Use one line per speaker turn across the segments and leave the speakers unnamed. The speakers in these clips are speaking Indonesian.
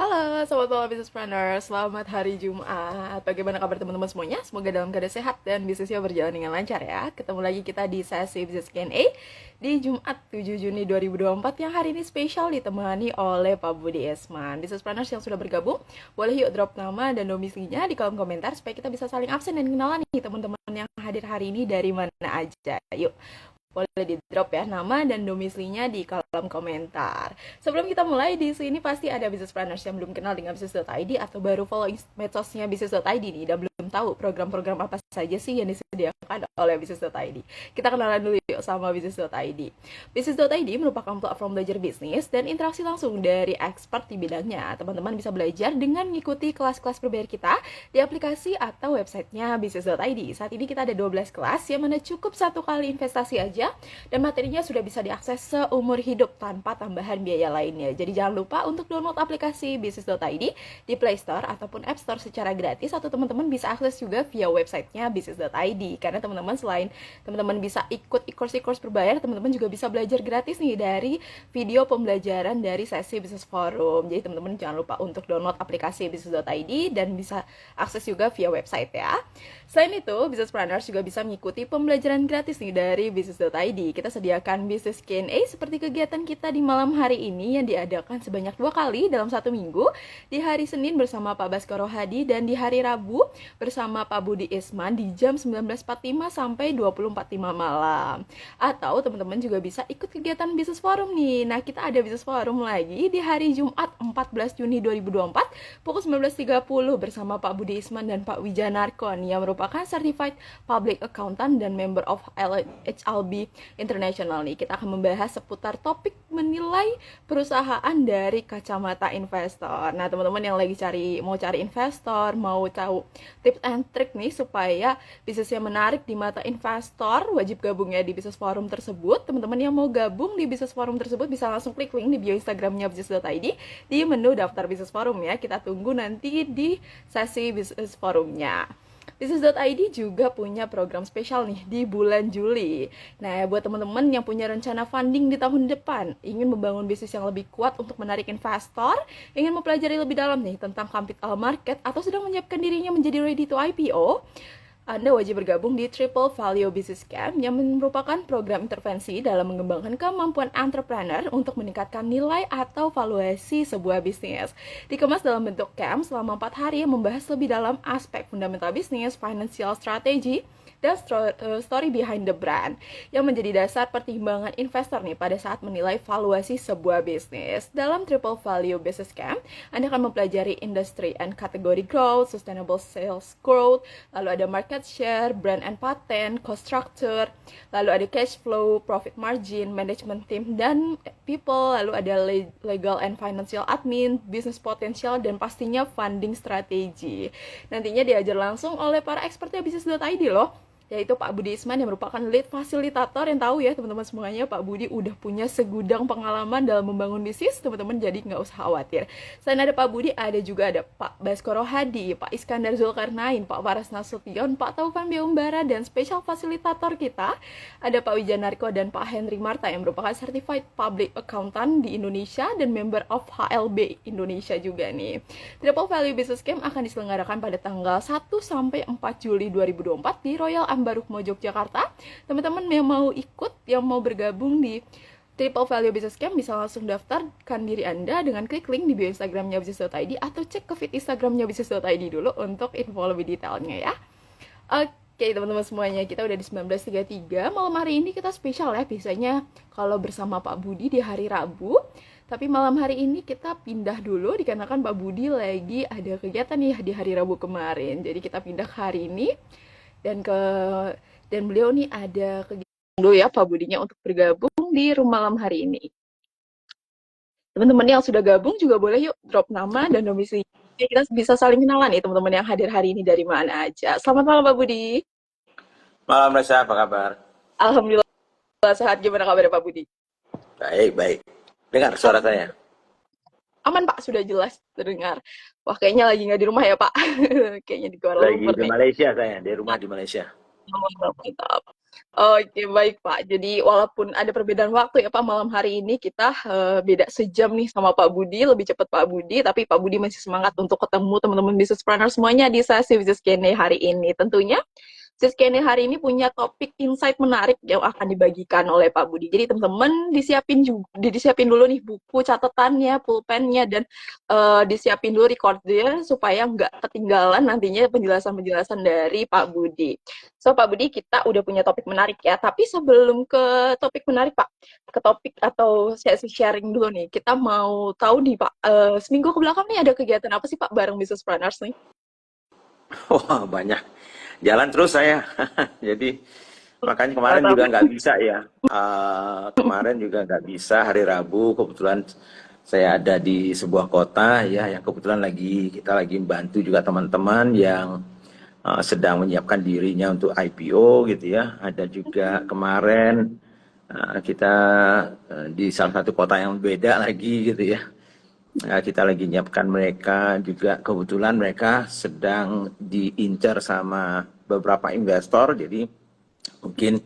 Halo, Sobat Pola Business Planner. Selamat hari Jumat. Bagaimana kabar teman-teman semuanya? Semoga dalam keadaan sehat dan bisnisnya berjalan dengan lancar ya. Ketemu lagi kita di sesi Business Q&A di Jumat 7 Juni 2024 yang hari ini spesial ditemani oleh Pak Budi Esman. Business Planners yang sudah bergabung, boleh yuk drop nama dan domisilinya di kolom komentar supaya kita bisa saling absen dan kenalan nih teman-teman yang hadir hari ini dari mana aja. Yuk, boleh di drop ya nama dan domisilinya di kolom komentar. Sebelum kita mulai, di sini pasti ada business planners yang belum kenal dengan business.id atau baru follow medsosnya business.id nih dan belum tahu program-program apa saja sih yang disediakan oleh business.id. Kita kenalan dulu yuk sama business.id. Business.id merupakan platform belajar bisnis dan interaksi langsung dari expert di bidangnya. Teman-teman bisa belajar dengan mengikuti kelas-kelas berbayar kita di aplikasi atau websitenya business.id. Saat ini kita ada 12 kelas yang mana cukup satu kali investasi aja dan materinya sudah bisa diakses seumur hidup tanpa tambahan biaya lainnya. Jadi jangan lupa untuk download aplikasi business.id di Play Store ataupun App Store secara gratis, atau teman-teman bisa akses juga via websitenya business.id. Karena teman-teman selain teman-teman bisa ikut e-course berbayar, teman-teman juga bisa belajar gratis nih dari video pembelajaran dari sesi Business Forum. Jadi teman-teman jangan lupa untuk download aplikasi business.id dan bisa akses juga via website ya. Selain itu, Business Planners juga bisa mengikuti pembelajaran gratis nih dari business.id. Kita sediakan Business Q&A seperti kegiatan kita di malam hari ini yang diadakan sebanyak 2 kali dalam 1 minggu. Di hari Senin bersama Pak Baskoro Hadi dan di hari Rabu bersama Pak Budi Isman di jam 19.45 sampai 20.45 malam. Atau teman-teman juga bisa ikut kegiatan Business Forum nih. Nah, kita ada Business Forum lagi di hari Jumat 14 Juni 2024 pukul 19.30 bersama Pak Budi Isman dan Pak Wijanarko yang merupakan Certified Public Accountant dan member of HLB International nih. Kita akan membahas seputar topik menilai perusahaan dari kacamata investor. Nah, teman-teman yang lagi mau cari investor, mau tahu tips and trick nih supaya bisnisnya menarik di mata investor, wajib gabungnya di Business Forum tersebut. Teman-teman yang mau gabung di Business Forum tersebut bisa langsung klik link di bio Instagramnya business.id di menu daftar Business Forum ya. Kita tunggu nanti di sesi Business Forumnya. Business.id juga punya program spesial nih di bulan Juli. Nah, buat teman-teman yang punya rencana funding di tahun depan, ingin membangun bisnis yang lebih kuat untuk menarik investor, ingin mempelajari lebih dalam nih tentang capital market, atau sedang menyiapkan dirinya menjadi ready to IPO, Anda wajib bergabung di Triple Value Business Camp yang merupakan program intervensi dalam mengembangkan kemampuan entrepreneur untuk meningkatkan nilai atau valuasi sebuah bisnis. Dikemas dalam bentuk camp selama 4 hari yang membahas lebih dalam aspek fundamental bisnis, financial strategy, dan story behind the brand yang menjadi dasar pertimbangan investor nih pada saat menilai valuasi sebuah bisnis. Dalam Triple Value Business Camp, Anda akan mempelajari industry and category growth, sustainable sales growth, lalu ada market share, brand and patent, cost structure, lalu ada cash flow, profit margin, management team dan people, lalu ada legal and financial admin, business potential, dan pastinya funding strategy. Nantinya diajar langsung oleh para expertnya business.id loh, yaitu Pak Budi Isman yang merupakan lead fasilitator. Yang tahu ya teman-teman semuanya, Pak Budi udah punya segudang pengalaman dalam membangun bisnis, teman-teman jadi nggak usah khawatir. Selain ada Pak Budi, juga ada Pak Baskoro Hadi, Pak Iskandar Zulkarnain, Pak Paras Nasution, Pak Taufan Beumbara, dan spesial fasilitator kita ada Pak Wijanarko dan Pak Henry Marta yang merupakan Certified Public Accountant di Indonesia dan member of HLB Indonesia juga nih. Triple Value Business Camp akan diselenggarakan pada tanggal 1 sampai 4 Juli 2024 di Royal Ambarukmo Yogyakarta. Teman-teman yang mau ikut, yang mau bergabung di Triple Value Business Camp bisa langsung daftarkan diri Anda dengan klik link di bio Instagramnya business.id atau cek ke feed Instagramnya business.id dulu untuk info lebih detailnya ya. Oke teman-teman semuanya, kita udah di 19.33. Malam hari ini kita spesial ya, biasanya kalau bersama Pak Budi di hari Rabu. Tapi malam hari ini kita pindah dulu dikarenakan Pak Budi lagi ada kegiatan nih di hari Rabu kemarin. Jadi kita pindah ke hari ini dan beliau nih ada kegiatan dulu ya Pak Budinya untuk bergabung di room malam hari ini. Teman-teman yang sudah gabung juga boleh yuk drop nama dan domisili. Kita bisa saling kenalan nih teman-teman yang hadir hari ini dari mana aja. Selamat malam Pak Budi.
Malam Reza, apa kabar?
Alhamdulillah sehat. Gimana kabar Pak Budi?
Baik, baik. Dengar suara saya?
Aman Pak, sudah jelas terdengar. Wah kayaknya lagi nggak di rumah ya Pak. Kayaknya di Kuala
Lagi
Lumpur
di
nih.
Malaysia saya, di rumah di Malaysia.
Mantap. Oke, baik Pak. Jadi walaupun ada perbedaan waktu ya Pak, malam hari ini kita beda sejam nih sama Pak Budi, lebih cepat Pak Budi, tapi Pak Budi masih semangat untuk ketemu teman-teman business planner semuanya di sesi Business Q&A hari ini. Tentunya sesi Q&A hari ini punya topik insight menarik yang akan dibagikan oleh Pak Budi. Jadi teman-teman disiapin dulu nih buku catatannya, pulpennya, dan disiapin dulu recorder supaya nggak ketinggalan nantinya penjelasan-penjelasan dari Pak Budi. So, Pak Budi, kita udah punya topik menarik ya. Tapi sebelum ke topik menarik, Pak, ke topik atau sesi sharing dulu nih. Kita mau tahu nih, Pak, seminggu ke belakang nih ada kegiatan apa sih, Pak, bareng Business Planners nih?
Wah, banyak. Jalan terus saya. Jadi, makanya kemarin
Mantap.
juga nggak bisa ya. Kemarin juga nggak bisa hari Rabu. Kebetulan saya ada di sebuah kota ya, yang kebetulan kita lagi membantu juga teman-teman yang sedang menyiapkan dirinya untuk IPO gitu ya. Ada juga kemarin kita di salah satu kota yang beda lagi gitu ya. Kita lagi nyiapkan mereka juga, kebetulan mereka sedang diincar sama beberapa investor, jadi mungkin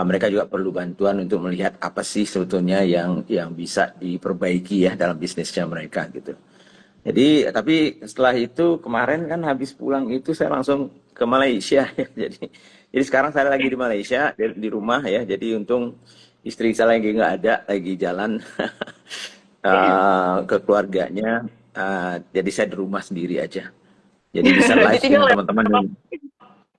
mereka juga perlu bantuan untuk melihat apa sih sebetulnya yang bisa diperbaiki ya dalam bisnisnya mereka gitu. Jadi tapi setelah itu kemarin kan habis pulang itu saya langsung ke Malaysia ya. Jadi sekarang saya lagi di Malaysia di rumah ya. Jadi untung istri saya lagi nggak ada, lagi jalan ke keluarganya. Jadi saya di rumah sendiri aja. Jadi bisa live dengan
Ditinggal ya,
teman-teman.
Pak.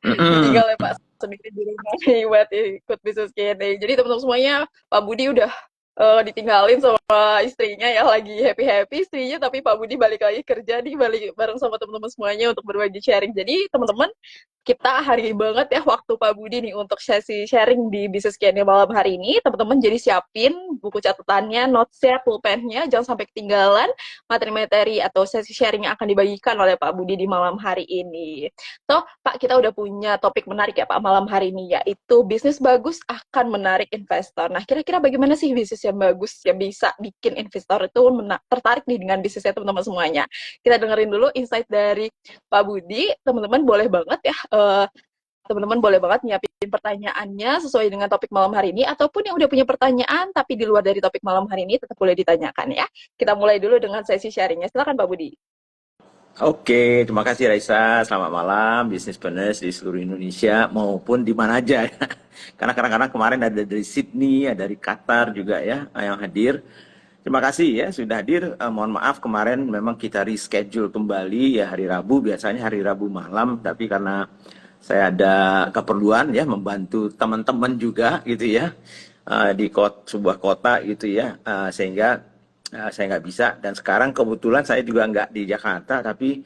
Mm-mm.
Ditinggal ya, Pak, sendiri di rumah nih buat ikut Business Q&A. Jadi teman-teman semuanya, Pak Budi udah ditinggalin sama istrinya ya, lagi happy-happy istrinya, tapi Pak Budi balik lagi kerja nih, balik bareng sama teman-teman semuanya untuk berbagi sharing. Jadi teman-teman, kita hargai banget ya waktu Pak Budi nih untuk sesi sharing di Business Q&A malam hari ini. Teman-teman jadi siapin buku catatannya, notes-nya, pulpennya, jangan sampai ketinggalan materi-materi atau sesi sharing yang akan dibagikan oleh Pak Budi di malam hari ini. So, Pak, kita udah punya topik menarik ya Pak malam hari ini, yaitu bisnis bagus akan menarik investor. Nah, kira-kira bagaimana sih bisnis yang bagus yang bisa bikin investor itu tertarik nih dengan bisnisnya teman-teman semuanya? Kita dengerin dulu insight dari Pak Budi. Teman-teman boleh banget ya, teman-teman boleh banget nyiapin pertanyaannya sesuai dengan topik malam hari ini, ataupun yang udah punya pertanyaan tapi di luar dari topik malam hari ini tetap boleh ditanyakan ya. Kita mulai dulu dengan sesi sharingnya. Silakan Pak Budi.
Oke, terima kasih Raisa. Selamat malam, bisnis planners di seluruh Indonesia maupun di mana aja. Karena kadang-kadang kemarin ada dari Sydney, ada dari Qatar juga ya yang hadir. Terima kasih ya sudah hadir. Mohon maaf kemarin memang kita reschedule kembali ya hari Rabu. Biasanya hari Rabu malam, tapi karena saya ada keperluan ya membantu teman-teman juga gitu ya di sebuah kota gitu ya, sehingga saya nggak bisa. Dan sekarang kebetulan saya juga nggak di Jakarta, tapi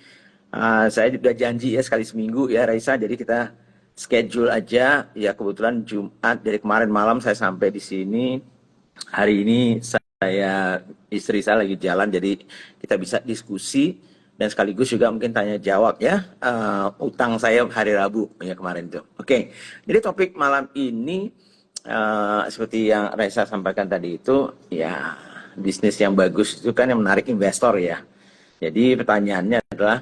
saya juga janji ya sekali seminggu ya Raisa. Jadi kita schedule aja ya, kebetulan Jumat dari kemarin malam saya sampai di sini. Hari ini istri saya lagi jalan, jadi kita bisa diskusi dan sekaligus juga mungkin tanya jawab ya, utang saya hari Rabu ya kemarin tuh. Oke, jadi topik malam ini seperti yang Reza sampaikan tadi itu ya, bisnis yang bagus itu kan yang menarik investor ya. Jadi pertanyaannya adalah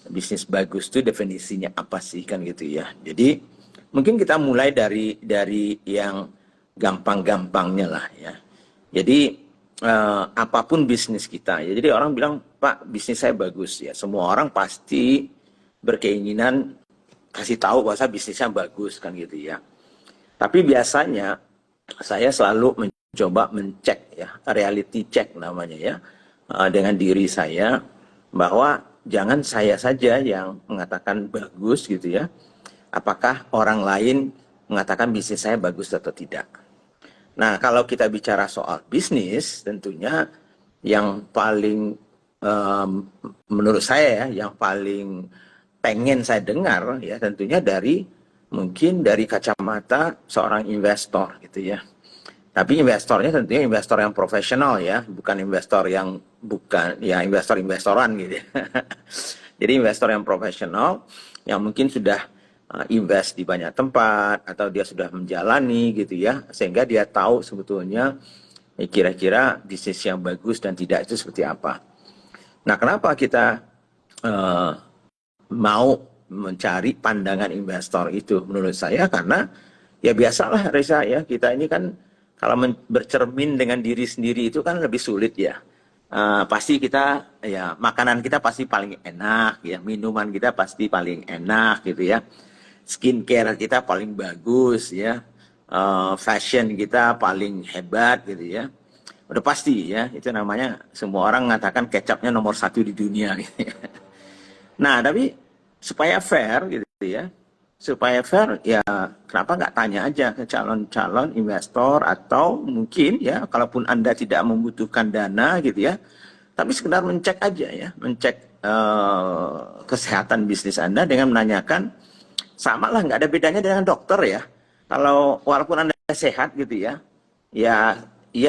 bisnis bagus itu definisinya apa sih kan gitu ya. Jadi mungkin kita mulai dari yang gampang-gampangnya lah ya. Jadi apapun bisnis kita ya. Jadi orang bilang, Pak, bisnis saya bagus ya. Semua orang pasti berkeinginan kasih tahu bahwa bisnisnya bagus kan gitu ya. Tapi biasanya saya selalu mencoba mencek ya, reality check namanya ya, dengan diri saya, bahwa jangan saya saja yang mengatakan bagus gitu ya. Apakah orang lain mengatakan bisnis saya bagus atau tidak? Nah, kalau kita bicara soal bisnis, tentunya yang paling menurut saya ya, yang paling pengen saya dengar ya, tentunya mungkin dari kacamata seorang investor gitu ya. Tapi investornya tentunya investor yang profesional ya, bukan investor yang bukan ya investor-investoran gitu ya. Jadi investor yang profesional yang mungkin sudah invest di banyak tempat atau dia sudah menjalani gitu ya, sehingga dia tahu sebetulnya kira-kira bisnis yang bagus dan tidak itu seperti apa. Nah, kenapa kita mau mencari pandangan investor itu? Menurut saya karena Ya biasalah Reza ya, kita ini kan kalau bercermin dengan diri sendiri itu kan lebih sulit ya. Pasti kita ya makanan kita pasti paling enak ya, minuman kita pasti paling enak gitu ya. Skincare kita paling bagus ya. Fashion kita paling hebat gitu ya. Udah pasti ya, itu namanya semua orang mengatakan kecapnya nomor satu di dunia gitu ya. Nah, tapi supaya fair gitu ya, supaya fair ya kenapa nggak tanya aja ke calon-calon investor atau mungkin ya kalaupun Anda tidak membutuhkan dana gitu ya, tapi sekedar mencek aja ya, mencek kesehatan bisnis Anda dengan menanyakan sama lah nggak ada bedanya dengan dokter ya. Kalau walaupun Anda sehat gitu ya, ya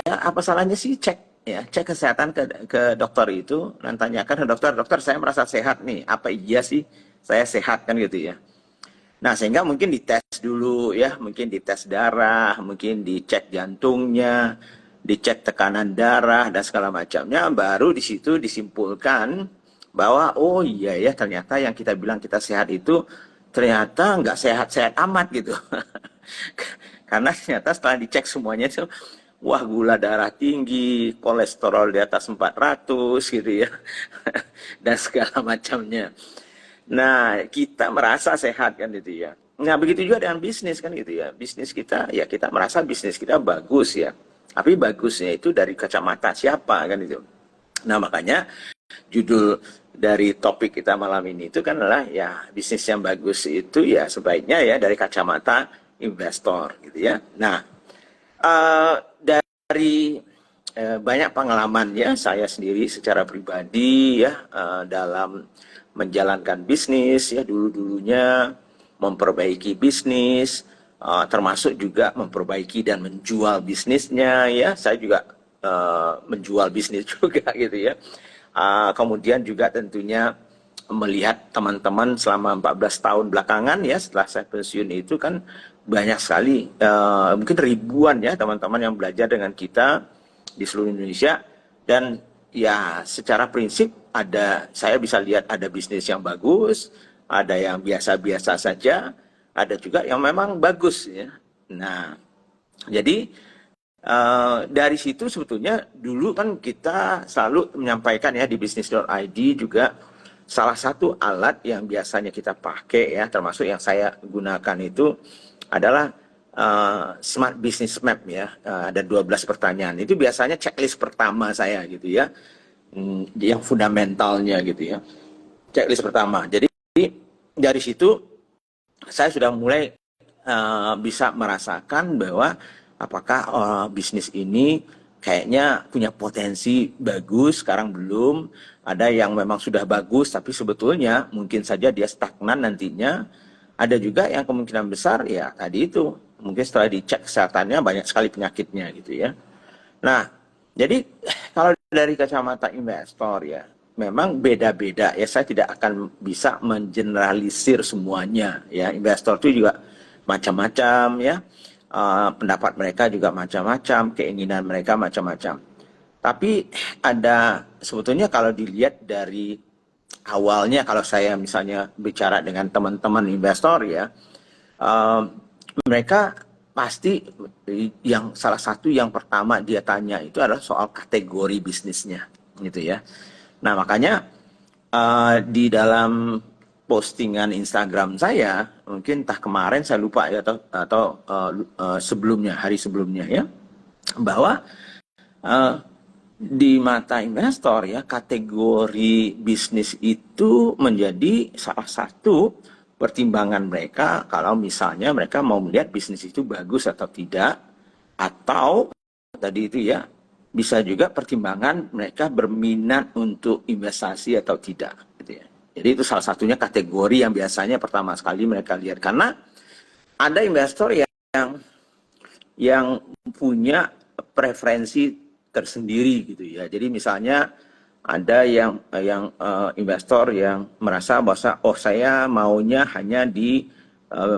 apa salahnya sih cek ya, cek kesehatan ke dokter itu dan tanyakan ke dokter, dokter saya merasa sehat nih, apa iya sih saya sehat kan gitu ya. Nah, sehingga mungkin dites dulu ya, mungkin dites darah, mungkin dicek jantungnya, dicek tekanan darah dan segala macamnya, baru di situ disimpulkan bahwa oh iya ya ternyata yang kita bilang kita sehat itu ternyata nggak sehat-sehat amat gitu. Karena ternyata setelah dicek semuanya itu, wah gula darah tinggi, kolesterol di atas 400 gitu ya, dan segala macamnya. Nah, kita merasa sehat kan gitu ya. Nah, begitu juga dengan bisnis kan gitu ya. Bisnis kita, ya kita merasa bisnis kita bagus ya. Tapi bagusnya itu dari kacamata siapa kan itu. Nah, makanya judul dari topik kita malam ini itu kan adalah ya bisnis yang bagus itu ya sebaiknya ya dari kacamata investor gitu ya. Nah, dari banyak pengalaman ya saya sendiri secara pribadi ya dalam menjalankan bisnis ya dulu-dulunya memperbaiki bisnis termasuk juga memperbaiki dan menjual bisnisnya ya saya juga menjual bisnis juga gitu ya. Kemudian juga tentunya melihat teman-teman selama 14 tahun belakangan ya setelah saya pensiun itu kan banyak sekali mungkin ribuan ya teman-teman yang belajar dengan kita di seluruh Indonesia dan ya secara prinsip ada saya bisa lihat ada bisnis yang bagus, ada yang biasa-biasa saja, ada juga yang memang bagus ya. Nah, jadi dari situ sebetulnya dulu kan kita selalu menyampaikan ya di bisnis.id juga salah satu alat yang biasanya kita pakai ya termasuk yang saya gunakan itu adalah Smart Business Map ya. Ada 12 pertanyaan. Itu biasanya checklist pertama saya gitu ya. Yang fundamentalnya gitu ya. Checklist pertama. Jadi dari situ saya sudah mulai bisa merasakan bahwa apakah bisnis ini kayaknya punya potensi bagus, sekarang belum. Ada yang memang sudah bagus, tapi sebetulnya mungkin saja dia stagnan nantinya. Ada juga yang kemungkinan besar ya tadi itu, mungkin setelah dicek kesehatannya banyak sekali penyakitnya gitu ya. Nah, jadi kalau dari kacamata investor ya, memang beda-beda ya. Saya tidak akan bisa mengeneralisir semuanya ya. Investor itu juga macam-macam ya. Pendapat mereka juga macam-macam, keinginan mereka macam-macam. Tapi ada sebetulnya kalau dilihat dari awalnya kalau saya misalnya bicara dengan teman-teman investor ya, mereka pasti yang salah satu yang pertama dia tanya itu adalah soal kategori bisnisnya gitu ya. Nah makanya di dalam postingan Instagram saya mungkin entah kemarin saya lupa ya atau sebelumnya hari sebelumnya ya bahwa di mata investor ya kategori bisnis itu menjadi salah satu pertimbangan mereka kalau misalnya mereka mau melihat bisnis itu bagus atau tidak atau tadi itu ya bisa juga pertimbangan mereka berminat untuk investasi atau tidak gitu ya. Jadi itu salah satunya kategori yang biasanya pertama sekali mereka lihat karena ada investor yang punya preferensi tersendiri gitu ya. Jadi misalnya ada yang investor yang merasa bahwa oh saya maunya hanya di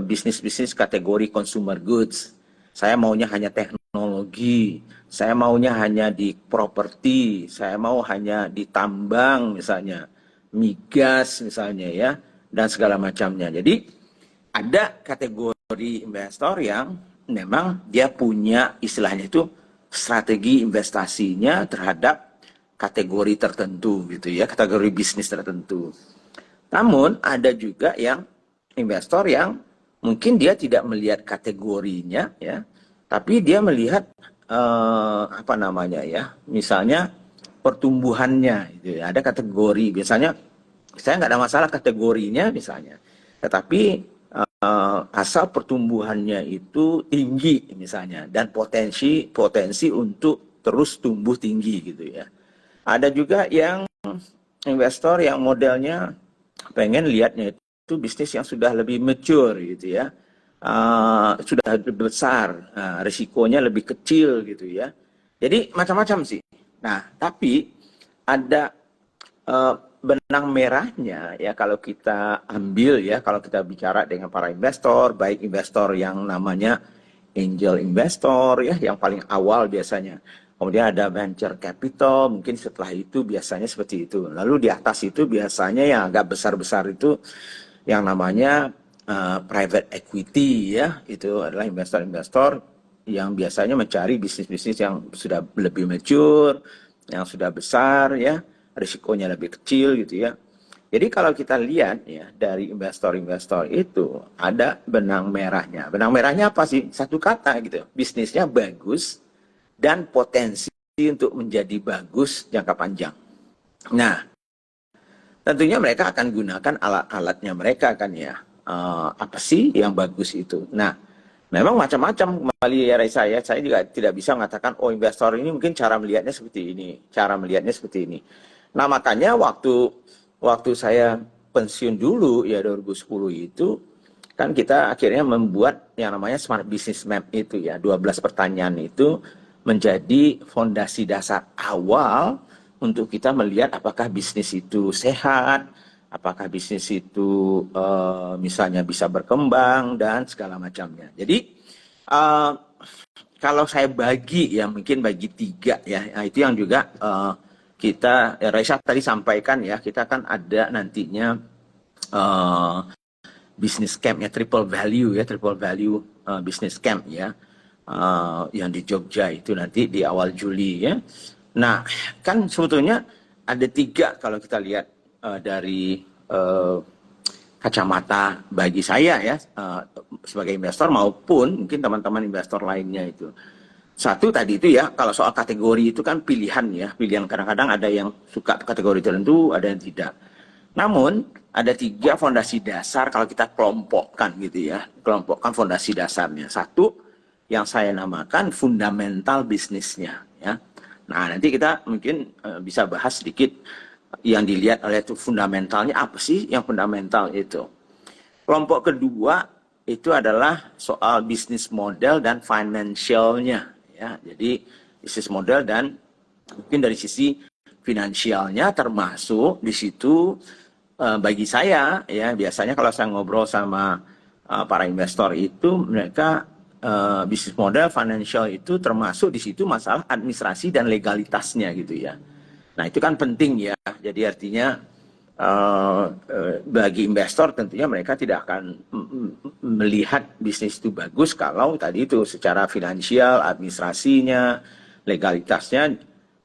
bisnis-bisnis kategori consumer goods. Saya maunya hanya teknologi, saya maunya hanya di properti, saya mau hanya di tambang misalnya, migas misalnya ya, dan segala macamnya. Jadi ada kategori investor yang memang dia punya istilahnya itu strategi investasinya terhadap kategori tertentu gitu ya, kategori bisnis tertentu. Namun ada juga yang investor yang mungkin dia tidak melihat kategorinya ya, tapi dia melihat apa namanya ya, misalnya pertumbuhannya gitu ya. Ada kategori, biasanya saya nggak ada masalah kategorinya misalnya, tetapi asal pertumbuhannya itu tinggi misalnya dan potensi potensi untuk terus tumbuh tinggi gitu ya. Ada juga yang investor yang modelnya pengen lihatnya itu bisnis yang sudah lebih mature gitu ya, sudah lebih besar, risikonya lebih kecil gitu ya. Jadi macam-macam sih. Nah, tapi ada uh, benang merahnya ya kalau kita ambil ya, kalau kita bicara dengan para investor, baik investor yang namanya angel investor ya, yang paling awal biasanya. Kemudian ada venture capital, mungkin setelah itu biasanya seperti itu. Lalu di atas itu biasanya yang agak besar-besar itu yang namanya private equity ya, itu adalah investor-investor yang biasanya mencari bisnis-bisnis yang sudah lebih mature, yang sudah besar ya, risikonya lebih kecil gitu ya. Jadi kalau kita lihat ya dari investor-investor itu ada benang merahnya. Benang merahnya apa sih? Satu kata gitu. Bisnisnya bagus dan potensi untuk menjadi bagus jangka panjang. Nah, tentunya mereka akan gunakan alat-alatnya mereka kan ya. Apa sih yang bagus itu? Nah, memang macam-macam kembali ya Raisa ya. Saya juga tidak bisa mengatakan oh investor ini mungkin cara melihatnya seperti ini, cara melihatnya seperti ini. Nah, makanya waktu waktu saya pensiun dulu ya 2010 itu kan kita akhirnya membuat yang namanya Smart Business Map itu ya, 12 pertanyaan itu menjadi fondasi dasar awal untuk kita melihat apakah bisnis itu sehat, apakah bisnis itu misalnya bisa berkembang dan segala macamnya. Jadi uh, kalau saya bagi ya mungkin bagi tiga ya, nah, itu yang juga kita ya, Raisa tadi sampaikan ya, kita kan ada nantinya uh, business camp ya, triple value business camp ya, yang di Jogja itu nanti di awal Juli ya. Nah, kan sebetulnya ada tiga kalau kita lihat dari kacamata bagi saya ya, sebagai investor maupun mungkin teman-teman investor lainnya itu. Satu tadi itu ya, kalau soal kategori itu kan pilihan ya, pilihan kadang-kadang ada yang suka kategori tertentu, ada yang tidak. Namun ada tiga fondasi dasar kalau kita kelompokkan gitu ya, kelompokkan fondasi dasarnya. Satu yang saya namakan fundamental bisnisnya ya. Nah, nanti kita mungkin bisa bahas sedikit yang dilihat oleh itu fundamentalnya apa sih yang fundamental itu. Kelompok kedua itu adalah soal bisnis model dan financialnya ya. Jadi bisnis model dan mungkin dari sisi finansialnya termasuk di situ bagi saya ya biasanya kalau saya ngobrol sama para investor itu mereka bisnis model financial itu termasuk di situ masalah administrasi dan legalitasnya gitu ya. Nah itu kan penting ya. Jadi artinya bagi investor tentunya mereka tidak akan melihat bisnis itu bagus kalau tadi itu secara finansial, administrasinya, legalitasnya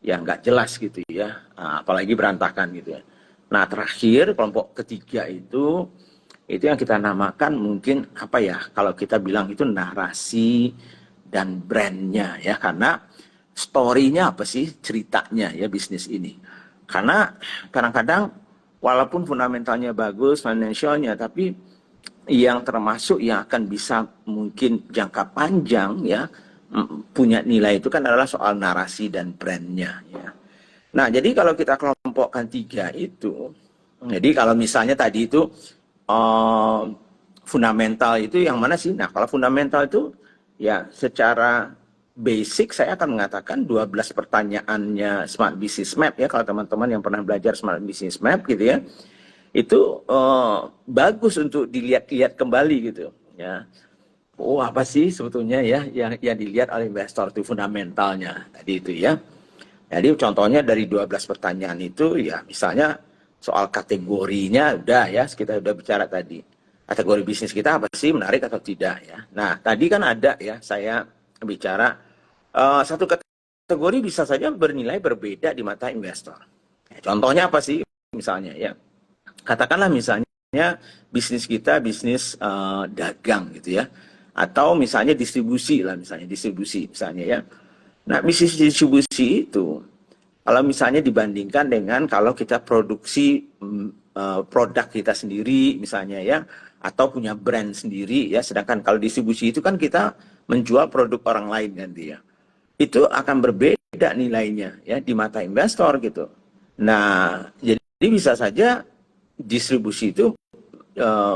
ya nggak jelas gitu ya, apalagi berantakan gitu ya. Nah terakhir kelompok ketiga itu yang kita namakan mungkin apa ya, kalau kita bilang itu narasi dan brandnya ya, karena story-nya apa sih, ceritanya ya bisnis ini. Karena kadang-kadang walaupun fundamentalnya bagus, financialnya, tapi yang termasuk yang akan bisa mungkin jangka panjang ya punya nilai itu kan adalah soal narasi dan brandnya ya. Nah jadi kalau kita kelompokkan tiga itu, jadi kalau misalnya tadi itu uh, fundamental itu yang mana sih? Nah kalau fundamental itu ya secara basic saya akan mengatakan 12 pertanyaannya Smart Business Map ya, kalau teman-teman yang pernah belajar Smart Business Map gitu ya, itu bagus untuk dilihat-lihat kembali gitu ya. Oh apa sih sebetulnya ya yang dilihat oleh investor itu fundamentalnya tadi itu ya. Jadi contohnya dari 12 pertanyaan itu ya misalnya soal kategorinya udah ya kita udah bicara tadi. kategori bisnis kita apa sih, menarik atau tidak ya. Nah, tadi kan ada ya saya bicara satu kategori bisa saja bernilai berbeda di mata investor. Contohnya apa sih? Misalnya ya, katakanlah misalnya bisnis kita bisnis dagang gitu ya, atau misalnya distribusi lah, misalnya distribusi misalnya ya. Nah, bisnis distribusi itu kalau misalnya dibandingkan dengan kalau kita produksi produk kita sendiri misalnya ya, atau punya brand sendiri ya, sedangkan kalau distribusi itu kan kita menjual produk orang lain kan dia. Itu akan berbeda nilainya ya di mata investor gitu. Nah, jadi bisa saja distribusi itu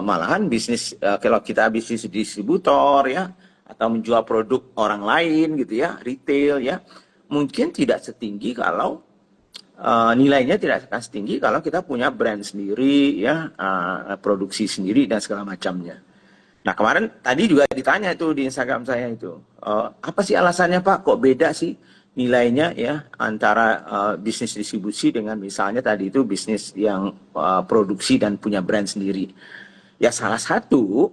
malahan bisnis kalau kita bisnis distributor ya, atau menjual produk orang lain gitu ya, retail ya, mungkin tidak setinggi kalau nilainya tidak akan setinggi kalau kita punya brand sendiri ya, produksi sendiri dan segala macamnya. Nah, kemarin tadi juga ditanya itu di Instagram saya itu, apa sih alasannya Pak kok beda sih nilainya ya antara bisnis distribusi dengan misalnya tadi itu bisnis yang produksi dan punya brand sendiri. Ya salah satu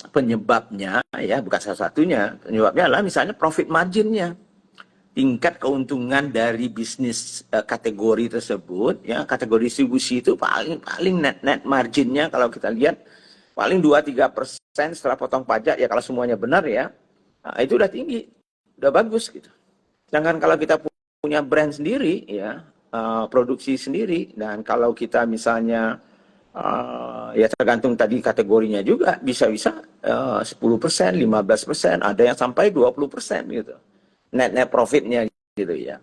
penyebabnya ya, bukan salah satunya, penyebabnya adalah misalnya profit marginnya, tingkat keuntungan dari bisnis kategori tersebut ya, kategori distribusi itu paling net marginnya kalau kita lihat paling 2-3% setelah potong pajak ya, kalau semuanya benar ya, nah, itu udah tinggi, udah bagus gitu. Sedangkan kalau kita punya brand sendiri ya, produksi sendiri, dan kalau kita misalnya ya tergantung tadi kategorinya juga, bisa-bisa 10%, 15%, ada yang sampai 20% gitu net profitnya gitu ya.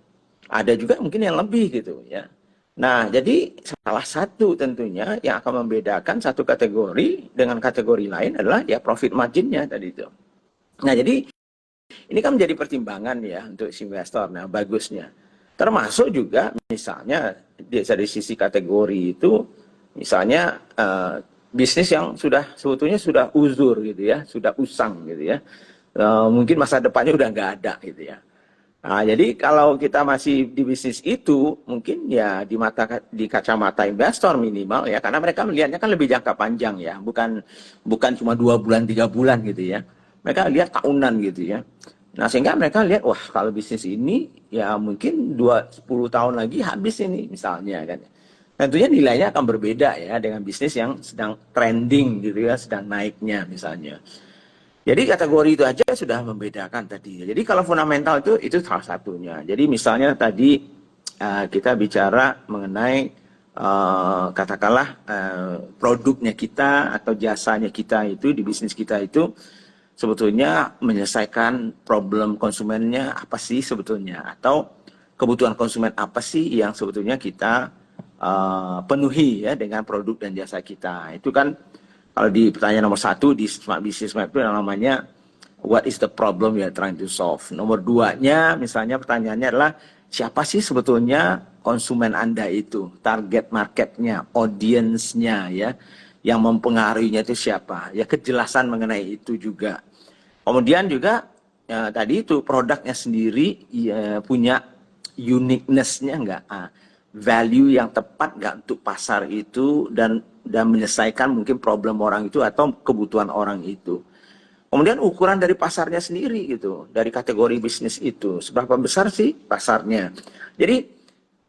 Ada juga mungkin yang lebih gitu ya. Nah, jadi salah satu tentunya yang akan membedakan satu kategori dengan kategori lain adalah ya profit marginnya tadi itu. Nah, jadi ini kan menjadi pertimbangan ya untuk si investor. Nah, bagusnya. Termasuk juga misalnya dari sisi kategori itu, misalnya bisnis yang sebetulnya sudah uzur gitu ya, sudah usang gitu ya. Mungkin masa depannya udah nggak ada gitu ya. Nah, jadi kalau kita masih di bisnis itu, mungkin ya di kacamata investor minimal ya, karena mereka melihatnya kan lebih jangka panjang ya, bukan cuma 2 bulan 3 bulan gitu ya. Mereka lihat tahunan gitu ya. Nah, sehingga mereka lihat, wah kalau bisnis ini ya mungkin 10 tahun lagi habis ini misalnya kan. Tentunya nilainya akan berbeda ya dengan bisnis yang sedang trending gitu ya, sedang naiknya misalnya. Jadi kategori itu aja sudah membedakan tadi. Jadi kalau fundamental itu salah satunya. Jadi misalnya tadi kita bicara mengenai katakanlah produknya kita atau jasanya kita itu di bisnis kita itu sebetulnya menyelesaikan problem konsumennya apa sih sebetulnya, atau kebutuhan konsumen apa sih yang sebetulnya kita penuhi ya dengan produk dan jasa kita. Itu kan kalau di pertanyaan nomor 1 di Smart Business Map itu namanya what is the problem you are trying to solve. Nomor 2-nya misalnya pertanyaannya adalah siapa sih sebetulnya konsumen Anda itu, target marketnya, audience-nya ya, yang mempengaruhinya itu siapa. Ya kejelasan mengenai itu juga. Kemudian juga ya, tadi itu produknya sendiri ya, punya uniqueness-nya enggak, value yang tepat nggak untuk pasar itu, dan menyelesaikan mungkin problem orang itu atau kebutuhan orang itu. Kemudian ukuran dari pasarnya sendiri gitu, dari kategori bisnis itu, seberapa besar sih pasarnya. Jadi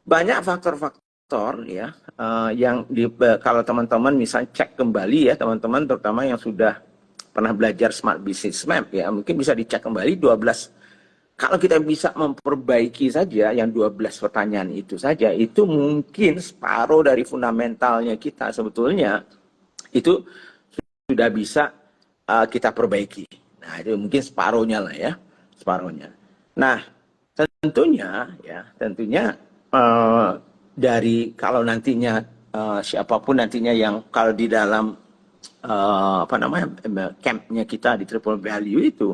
banyak faktor-faktor ya yang kalau teman-teman misalnya cek kembali ya, teman-teman terutama yang sudah pernah belajar Smart Business Map ya, mungkin bisa dicek kembali 12. Kalau kita bisa memperbaiki saja yang 12 pertanyaan itu saja, itu mungkin separuh dari fundamentalnya kita sebetulnya itu sudah bisa kita perbaiki. Nah, itu mungkin separuhnya lah ya, separuhnya. Nah, tentunya dari kalau nantinya siapapun nantinya yang kalau di dalam campnya kita di Triple Value itu,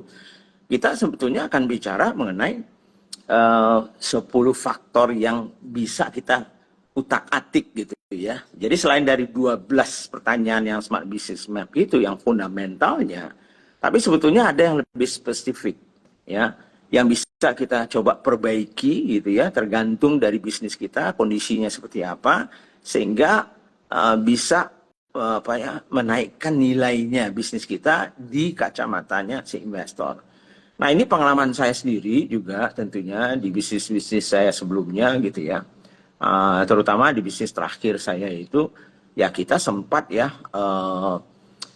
kita sebetulnya akan bicara mengenai 10 faktor yang bisa kita utak-atik gitu ya. Jadi selain dari 12 pertanyaan yang Smart Business Map itu yang fundamentalnya, tapi sebetulnya ada yang lebih spesifik ya, yang bisa kita coba perbaiki gitu ya, tergantung dari bisnis kita, kondisinya seperti apa, sehingga bisa menaikkan nilainya bisnis kita di kacamatanya si investor. Nah, ini pengalaman saya sendiri juga tentunya di bisnis-bisnis saya sebelumnya gitu ya. Terutama di bisnis terakhir saya itu ya kita sempat ya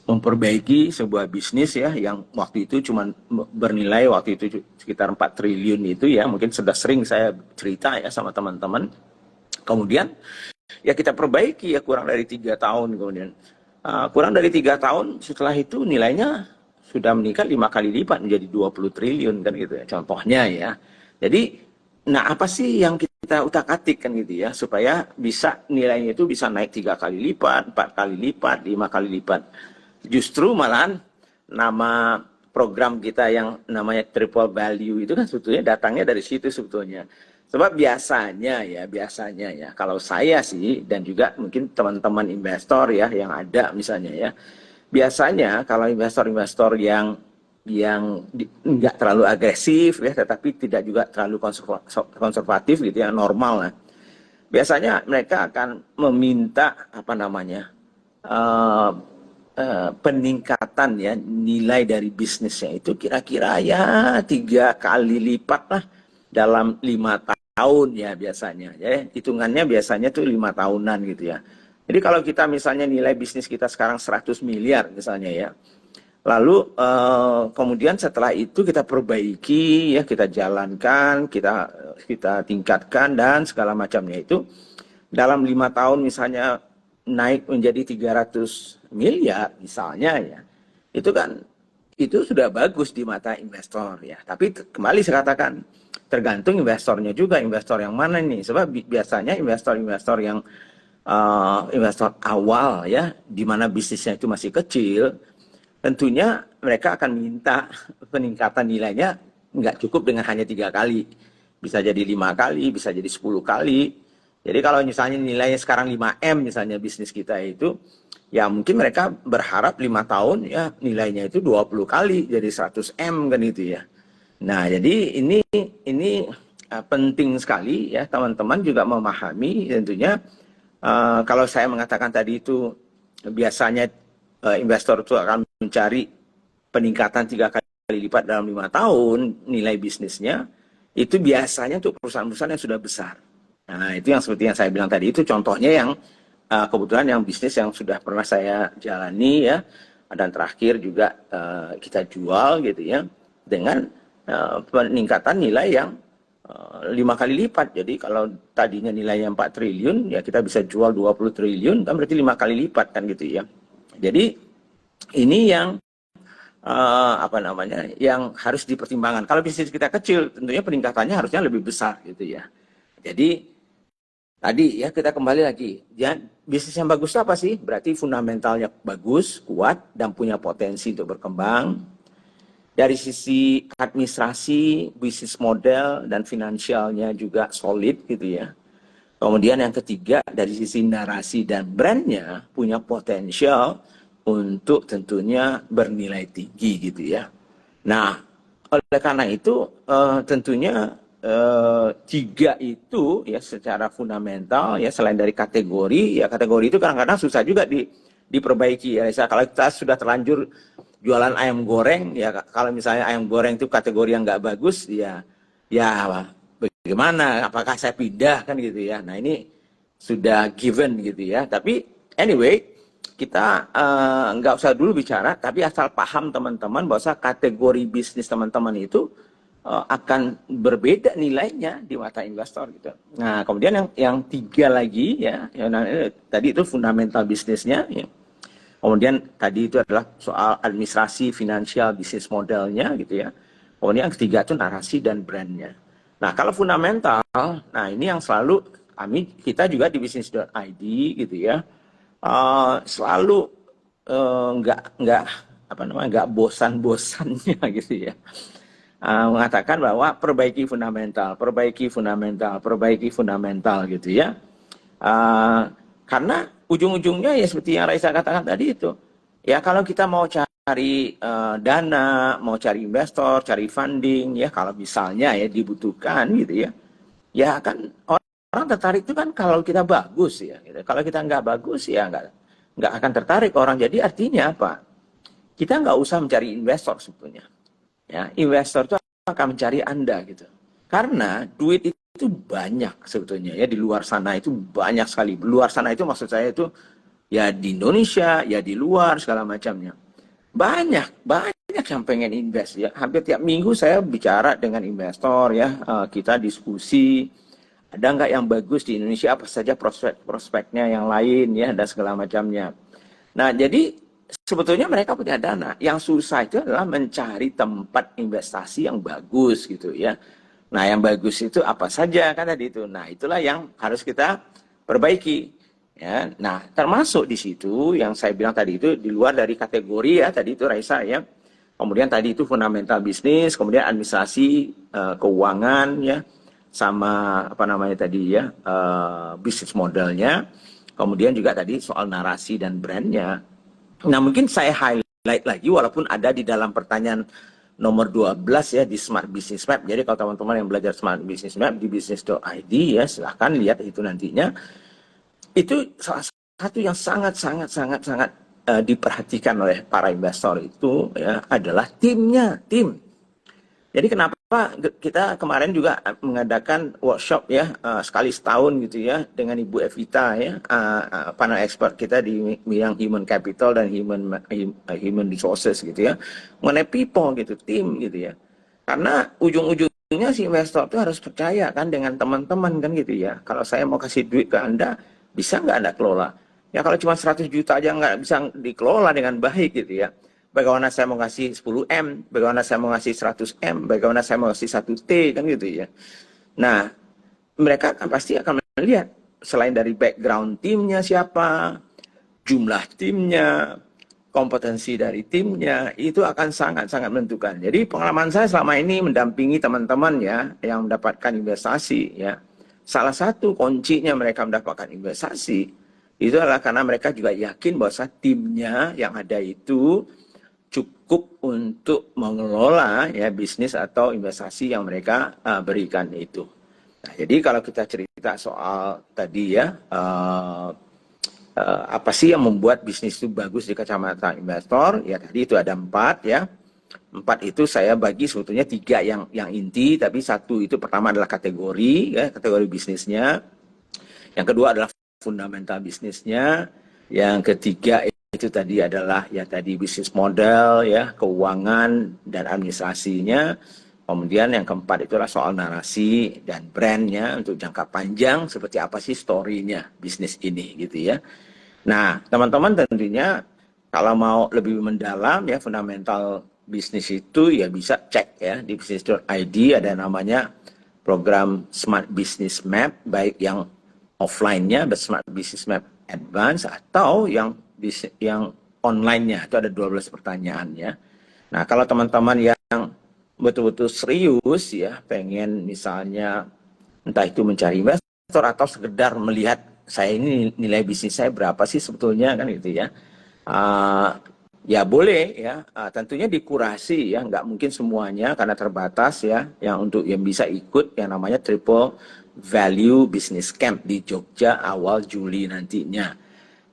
memperbaiki sebuah bisnis ya yang waktu itu cuma bernilai waktu itu sekitar 4 triliun itu ya, mungkin sudah sering saya cerita ya sama teman-teman. Kemudian ya kita perbaiki ya kurang dari 3 tahun kemudian. Kurang dari 3 tahun setelah itu nilainya sudah meningkat 5 kali lipat menjadi 20 triliun kan gitu ya contohnya ya. Jadi nah apa sih yang kita utak-atik kan gitu ya supaya bisa nilainya itu bisa naik 3 kali lipat, 4 kali lipat, 5 kali lipat. Justru malahan nama program kita yang namanya triple value itu kan sebetulnya datangnya dari situ sebetulnya. Sebab biasanya ya, kalau saya sih dan juga mungkin teman-teman investor ya yang ada misalnya ya, biasanya kalau investor-investor yang nggak terlalu agresif ya, tetapi tidak juga terlalu konservatif gitu ya, normal lah. Biasanya mereka akan meminta apa namanya eh, peningkatan ya nilai dari bisnisnya itu kira-kira ya 3 kali lipat lah dalam 5 tahun ya biasanya. Ya hitungannya biasanya tuh 5 tahunan gitu ya. Jadi kalau kita misalnya nilai bisnis kita sekarang 100 miliar misalnya ya, lalu kemudian setelah itu kita perbaiki ya, kita jalankan, kita tingkatkan dan segala macamnya itu dalam 5 tahun misalnya naik menjadi 300 miliar misalnya ya. Itu kan itu sudah bagus di mata investor ya. Tapi kembali saya katakan tergantung investornya juga, investor yang mana nih. Sebab biasanya investor-investor yang investor awal ya, di mana bisnisnya itu masih kecil, tentunya mereka akan minta peningkatan nilainya nggak cukup dengan hanya 3 kali. Bisa jadi 5 kali, bisa jadi 10 kali. Jadi kalau misalnya nilainya sekarang 5M misalnya bisnis kita itu, ya mungkin mereka berharap 5 tahun ya nilainya itu 20 kali jadi 100M kan itu ya. Nah, jadi ini penting sekali ya teman-teman juga memahami tentunya kalau saya mengatakan tadi itu biasanya investor itu akan mencari peningkatan 3 kali lipat dalam 5 tahun nilai bisnisnya, itu biasanya untuk perusahaan-perusahaan yang sudah besar. Nah, itu yang seperti yang saya bilang tadi, itu contohnya yang kebetulan yang bisnis yang sudah pernah saya jalani ya, dan terakhir juga kita jual gitu ya, dengan peningkatan nilai yang 5 kali lipat. Jadi kalau tadinya nilainya 4 triliun, ya kita bisa jual 20 triliun, kan berarti 5 kali lipat kan gitu ya. Jadi ini yang apa namanya, yang harus dipertimbangkan. Kalau bisnis kita kecil, tentunya peningkatannya harusnya lebih besar gitu ya. Jadi tadi ya kita kembali lagi, ya, bisnis yang bagus apa sih? Berarti fundamentalnya bagus, kuat, dan punya potensi untuk berkembang. Dari sisi administrasi, bisnis model, dan finansialnya juga solid gitu ya. Kemudian yang ketiga, dari sisi narasi dan brandnya punya potensial untuk tentunya bernilai tinggi gitu ya. Nah, oleh karena itu tentunya tiga itu ya secara fundamental ya, selain dari kategori, ya kategori itu kadang-kadang susah juga diperbaiki ya. Kalau kita sudah terlanjur jualan ayam goreng ya, kalau misalnya ayam goreng itu kategori yang nggak bagus ya bagaimana, apakah saya pindah kan gitu ya. Nah ini sudah given gitu ya, tapi anyway kita nggak usah dulu bicara, tapi asal paham teman-teman bahwa kategori bisnis teman-teman itu akan berbeda nilainya di mata investor gitu. Nah kemudian yang tiga lagi ya, tadi itu fundamental bisnisnya ya. Kemudian tadi itu adalah soal administrasi, finansial, bisnis modelnya gitu ya. Kemudian yang ketiga itu narasi dan brandnya. Nah kalau fundamental, nah ini yang selalu kita juga di bisnis.id gitu ya, selalu nggak bosan-bosannya gitu ya, mengatakan bahwa perbaiki fundamental, perbaiki fundamental, perbaiki fundamental gitu ya. Karena ujung-ujungnya ya seperti yang Raisa katakan tadi itu, ya kalau kita mau cari dana, mau cari investor, cari funding, ya kalau misalnya ya dibutuhkan gitu ya, ya kan orang tertarik itu kan kalau kita bagus ya. Gitu. Kalau kita nggak bagus ya nggak akan tertarik orang. Jadi artinya apa? Kita nggak usah mencari investor sebetulnya. Ya, investor itu akan mencari Anda gitu. Karena duit itu banyak sebetulnya ya di luar sana itu banyak sekali. Luar sana itu maksud saya itu ya di Indonesia, ya di luar segala macamnya. Banyak yang pengen invest ya. Hampir tiap minggu saya bicara dengan investor ya, kita diskusi ada nggak yang bagus di Indonesia, apa saja prospeknya yang lain ya dan segala macamnya. Nah, jadi sebetulnya mereka punya dana. Yang susah itu adalah mencari tempat investasi yang bagus gitu ya. Nah, yang bagus itu apa saja kan tadi itu. Nah, itulah yang harus kita perbaiki. Ya, nah termasuk di situ yang saya bilang tadi itu di luar dari kategori ya tadi itu Raisa ya. Kemudian tadi itu fundamental bisnis, kemudian administrasi, keuangan ya, sama apa namanya tadi ya bisnis modelnya. Kemudian juga tadi soal narasi dan brandnya. Nah mungkin saya highlight lagi walaupun ada di dalam pertanyaan nomor 12 ya di Smart Business Map. Jadi kalau teman-teman yang belajar Smart Business Map di business.id ya silahkan lihat itu nantinya. Itu salah satu yang sangat diperhatikan oleh para investor itu ya adalah timnya, tim. Jadi kenapa kita kemarin juga mengadakan workshop ya sekali setahun gitu ya dengan Ibu Evita ya panel expert kita di bidang human capital dan human resources gitu ya mengenai people gitu tim gitu ya karena ujung-ujungnya si investor itu harus percaya kan dengan teman-teman kan gitu ya kalau saya mau kasih duit ke Anda bisa nggak Anda kelola ya kalau cuma 100 juta aja nggak bisa dikelola dengan baik gitu ya. Bagaimana saya mau ngasih 10M, bagaimana saya mau ngasih 100M, bagaimana saya mau ngasih 1T, kan gitu ya. Nah, mereka kan pasti akan melihat, selain dari background timnya siapa, jumlah timnya, kompetensi dari timnya, itu akan sangat-sangat menentukan. Jadi pengalaman saya selama ini mendampingi teman-teman ya, yang mendapatkan investasi ya, salah satu kuncinya mereka mendapatkan investasi, itu adalah karena mereka juga yakin bahwa timnya yang ada itu cukup untuk mengelola ya bisnis atau investasi yang mereka berikan itu. Nah, jadi kalau kita cerita soal tadi ya apa sih yang membuat bisnis itu bagus di kacamata investor? Ya tadi itu ada 4 ya. 4 itu saya bagi sebetulnya 3 yang inti, tapi 1 itu pertama adalah kategori ya, kategori bisnisnya. Yang kedua adalah fundamental bisnisnya. Yang ketiga itu tadi adalah ya tadi bisnis model ya, keuangan dan administrasinya. Kemudian yang keempat itulah soal narasi dan brandnya untuk jangka panjang seperti apa sih story-nya bisnis ini gitu ya. Nah, teman-teman tentunya kalau mau lebih mendalam ya fundamental bisnis itu ya bisa cek ya di business.id ada namanya program Smart Business Map baik yang offline-nya Smart Business Map Advance atau yang online-nya itu ada 12 pertanyaan ya. Nah, kalau teman-teman yang betul-betul serius ya pengen misalnya entah itu mencari investor atau sekedar melihat saya ini nilai bisnis saya berapa sih sebetulnya kan gitu ya. Uh, ya boleh ya, tentunya dikurasi ya, nggak mungkin semuanya karena terbatas ya, yang untuk yang bisa ikut yang namanya Triple Value Business Camp di Jogja awal Juli nantinya.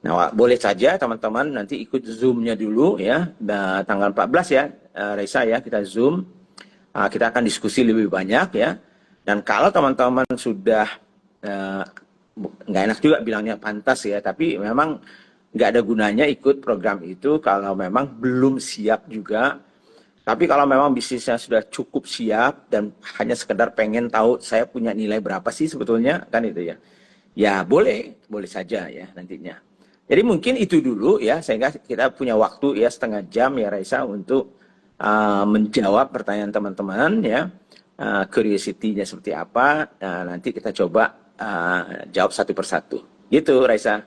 Nah, boleh saja teman-teman nanti ikut Zoom-nya dulu ya, tanggal 14 ya, Reza ya, kita Zoom, kita akan diskusi lebih banyak ya. Dan kalau teman-teman sudah nggak enak juga bilangnya pantas ya, tapi memang nggak ada gunanya ikut program itu kalau memang belum siap juga. Tapi kalau memang bisnisnya sudah cukup siap dan hanya sekedar pengen tahu saya punya nilai berapa sih sebetulnya kan itu ya. Ya boleh, boleh saja ya nantinya. Jadi mungkin itu dulu ya sehingga kita punya waktu ya setengah jam ya Raisa untuk menjawab pertanyaan teman-teman ya. Curiosity-nya seperti apa. Nanti kita coba jawab satu persatu. Gitu Raisa.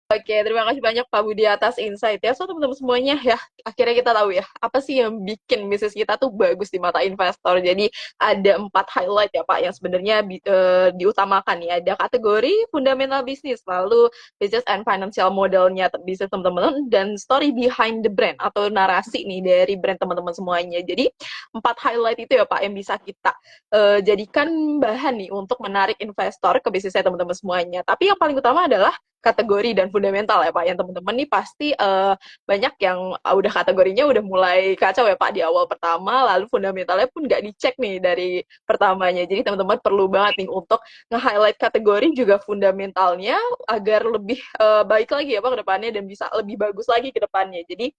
Oke, terima kasih banyak Pak Budi atas insight ya. So, teman-teman semuanya ya, akhirnya kita tahu ya, apa sih yang bikin bisnis kita tuh bagus di mata investor. Jadi, ada 4 highlight ya Pak, yang sebenarnya diutamakan ya. Ada kategori fundamental bisnis, lalu business and financial modelnya bisnis teman-teman, dan story behind the brand, atau narasi nih dari brand teman-teman semuanya. Jadi, 4 highlight itu ya Pak, yang bisa kita jadikan bahan nih untuk menarik investor ke bisnisnya teman-teman semuanya. Tapi yang paling utama adalah kategori dan fundamental ya Pak. Yang teman-teman nih pasti banyak yang udah kategorinya udah mulai kacau ya Pak di awal pertama, lalu fundamentalnya pun nggak dicek nih dari pertamanya. Jadi teman-teman perlu banget nih untuk nge-highlight kategori juga fundamentalnya agar lebih baik lagi ya Pak ke depannya dan bisa lebih bagus lagi ke depannya. Jadi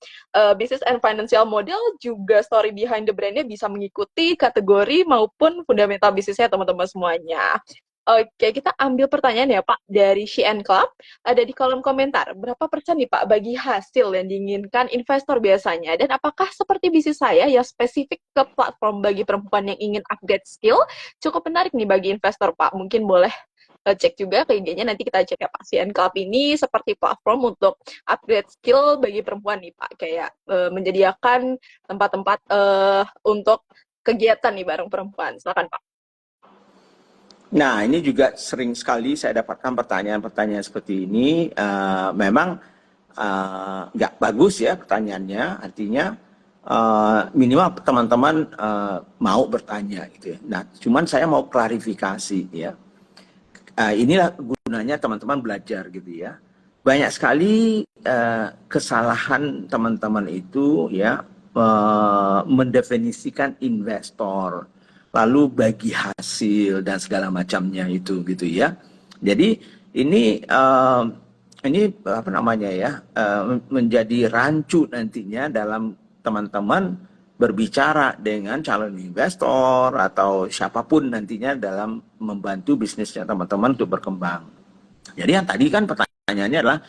business and financial model juga story behind the brand-nya bisa mengikuti kategori maupun fundamental bisnisnya teman-teman semuanya. Oke, kita ambil pertanyaan ya Pak dari Shein Club. Ada di kolom komentar. Berapa persen nih Pak bagi hasil yang diinginkan investor biasanya? Dan apakah seperti bisnis saya yang spesifik ke platform bagi perempuan yang ingin upgrade skill? Cukup menarik nih bagi investor Pak. Mungkin boleh cek juga ke IG-nya, nanti kita cek ya Pak. Shein Club ini seperti platform untuk upgrade skill bagi perempuan nih Pak. Kayak menyediakan tempat-tempat untuk kegiatan nih bareng perempuan. Silakan Pak.
Nah, ini juga sering sekali saya dapatkan pertanyaan-pertanyaan seperti ini. Memang nggak bagus ya pertanyaannya, artinya minimal teman-teman mau bertanya gitu ya. Nah, cuman saya mau klarifikasi ya. Inilah gunanya teman-teman belajar gitu ya. Banyak sekali kesalahan teman-teman itu ya mendefinisikan investor, lalu bagi hasil dan segala macamnya itu gitu ya. Jadi ini apa namanya ya menjadi rancu nantinya dalam teman-teman berbicara dengan calon investor atau siapapun nantinya dalam membantu bisnisnya teman-teman untuk berkembang. Jadi yang tadi kan pertanyaannya adalah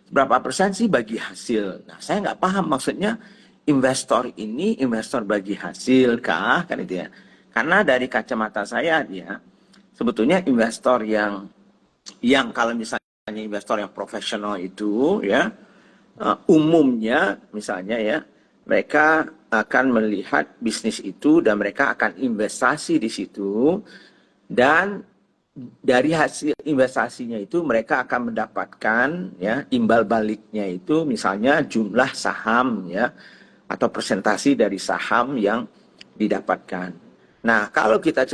berapa persen sih bagi hasil? Nah, saya nggak paham maksudnya investor ini investor bagi hasil kah? Kan itu ya. Karena dari kacamata saya dia sebetulnya investor yang kalau misalnya investor yang profesional itu ya umumnya misalnya ya mereka akan melihat bisnis itu dan mereka akan investasi di situ dan dari hasil investasinya itu mereka akan mendapatkan ya imbal baliknya itu misalnya jumlah saham ya atau presentasi dari saham yang didapatkan. Nah, kalau kita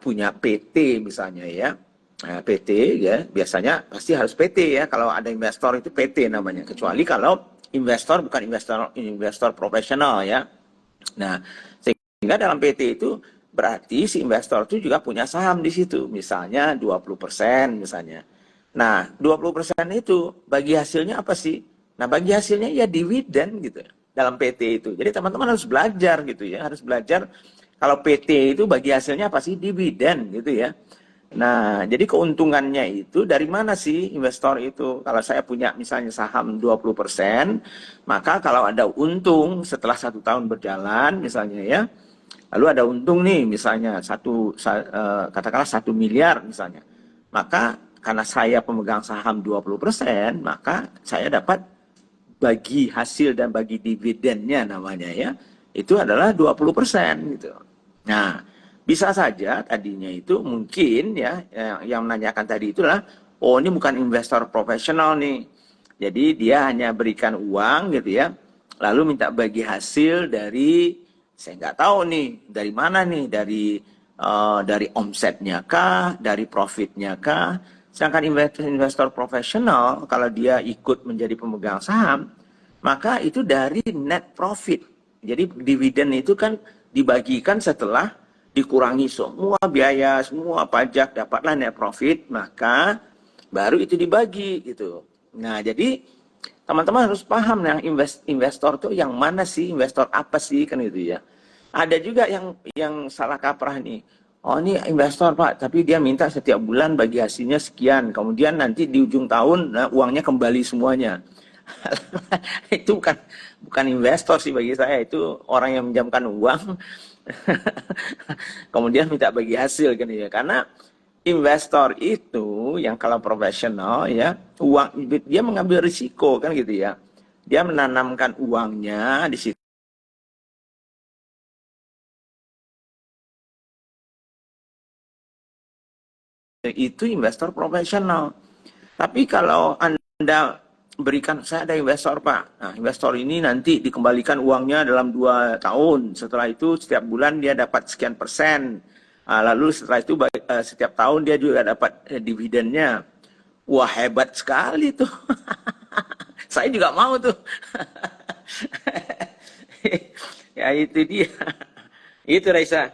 punya PT misalnya ya. Nah, PT ya biasanya pasti harus PT ya, kalau ada investor itu PT namanya, kecuali kalau investor bukan investor profesional ya. Nah, sehingga dalam PT itu berarti si investor itu juga punya saham di situ, misalnya 20% misalnya. Nah, 20% itu bagi hasilnya apa sih? Nah, bagi hasilnya ya dividen gitu dalam PT itu. Jadi teman-teman harus belajar gitu ya, harus belajar kalau PT itu bagi hasilnya apa sih? Dividen gitu ya. Nah, jadi keuntungannya itu dari mana sih investor itu? Kalau saya punya misalnya saham 20%, maka kalau ada untung setelah 1 tahun berjalan misalnya ya, lalu ada untung nih misalnya katakanlah 1 miliar misalnya, maka karena saya pemegang saham 20%, maka saya dapat bagi hasil dan bagi dividennya namanya ya, itu adalah 20% gitu. Nah, bisa saja tadinya itu mungkin ya yang menanyakan tadi itulah, oh ini bukan investor profesional nih. Jadi dia hanya berikan uang gitu ya, lalu minta bagi hasil dari saya nggak tahu nih dari mana nih, dari omsetnya kah, dari profitnya kah. Sedangkan investor profesional kalau dia ikut menjadi pemegang saham, maka itu dari net profit. Jadi dividen itu kan dibagikan setelah dikurangi semua biaya, semua pajak, dapatlah net profit, maka baru itu dibagi gitu. Nah, jadi teman-teman harus paham yang investor tuh yang mana sih, investor apa sih kan itu ya. Ada juga yang salah kaprah nih. Oh ini investor Pak, tapi dia minta setiap bulan bagi hasilnya sekian. Kemudian nanti di ujung tahun nah, uangnya kembali semuanya. Itu bukan investor sih bagi saya, itu orang yang menjamkan uang kemudian minta bagi hasil kan ya. Karena investor itu yang kalau profesional ya, uang dia mengambil risiko kan gitu ya. Dia menanamkan uangnya di situ. Itu investor profesional. Tapi kalau Anda berikan, saya ada investor Pak, nah investor ini nanti dikembalikan uangnya dalam 2 tahun, setelah itu setiap bulan dia dapat sekian persen, lalu setelah itu setiap tahun dia juga dapat dividennya. Wah, hebat sekali tuh. Saya juga mau tuh. Ya itu dia. Itu Raisa.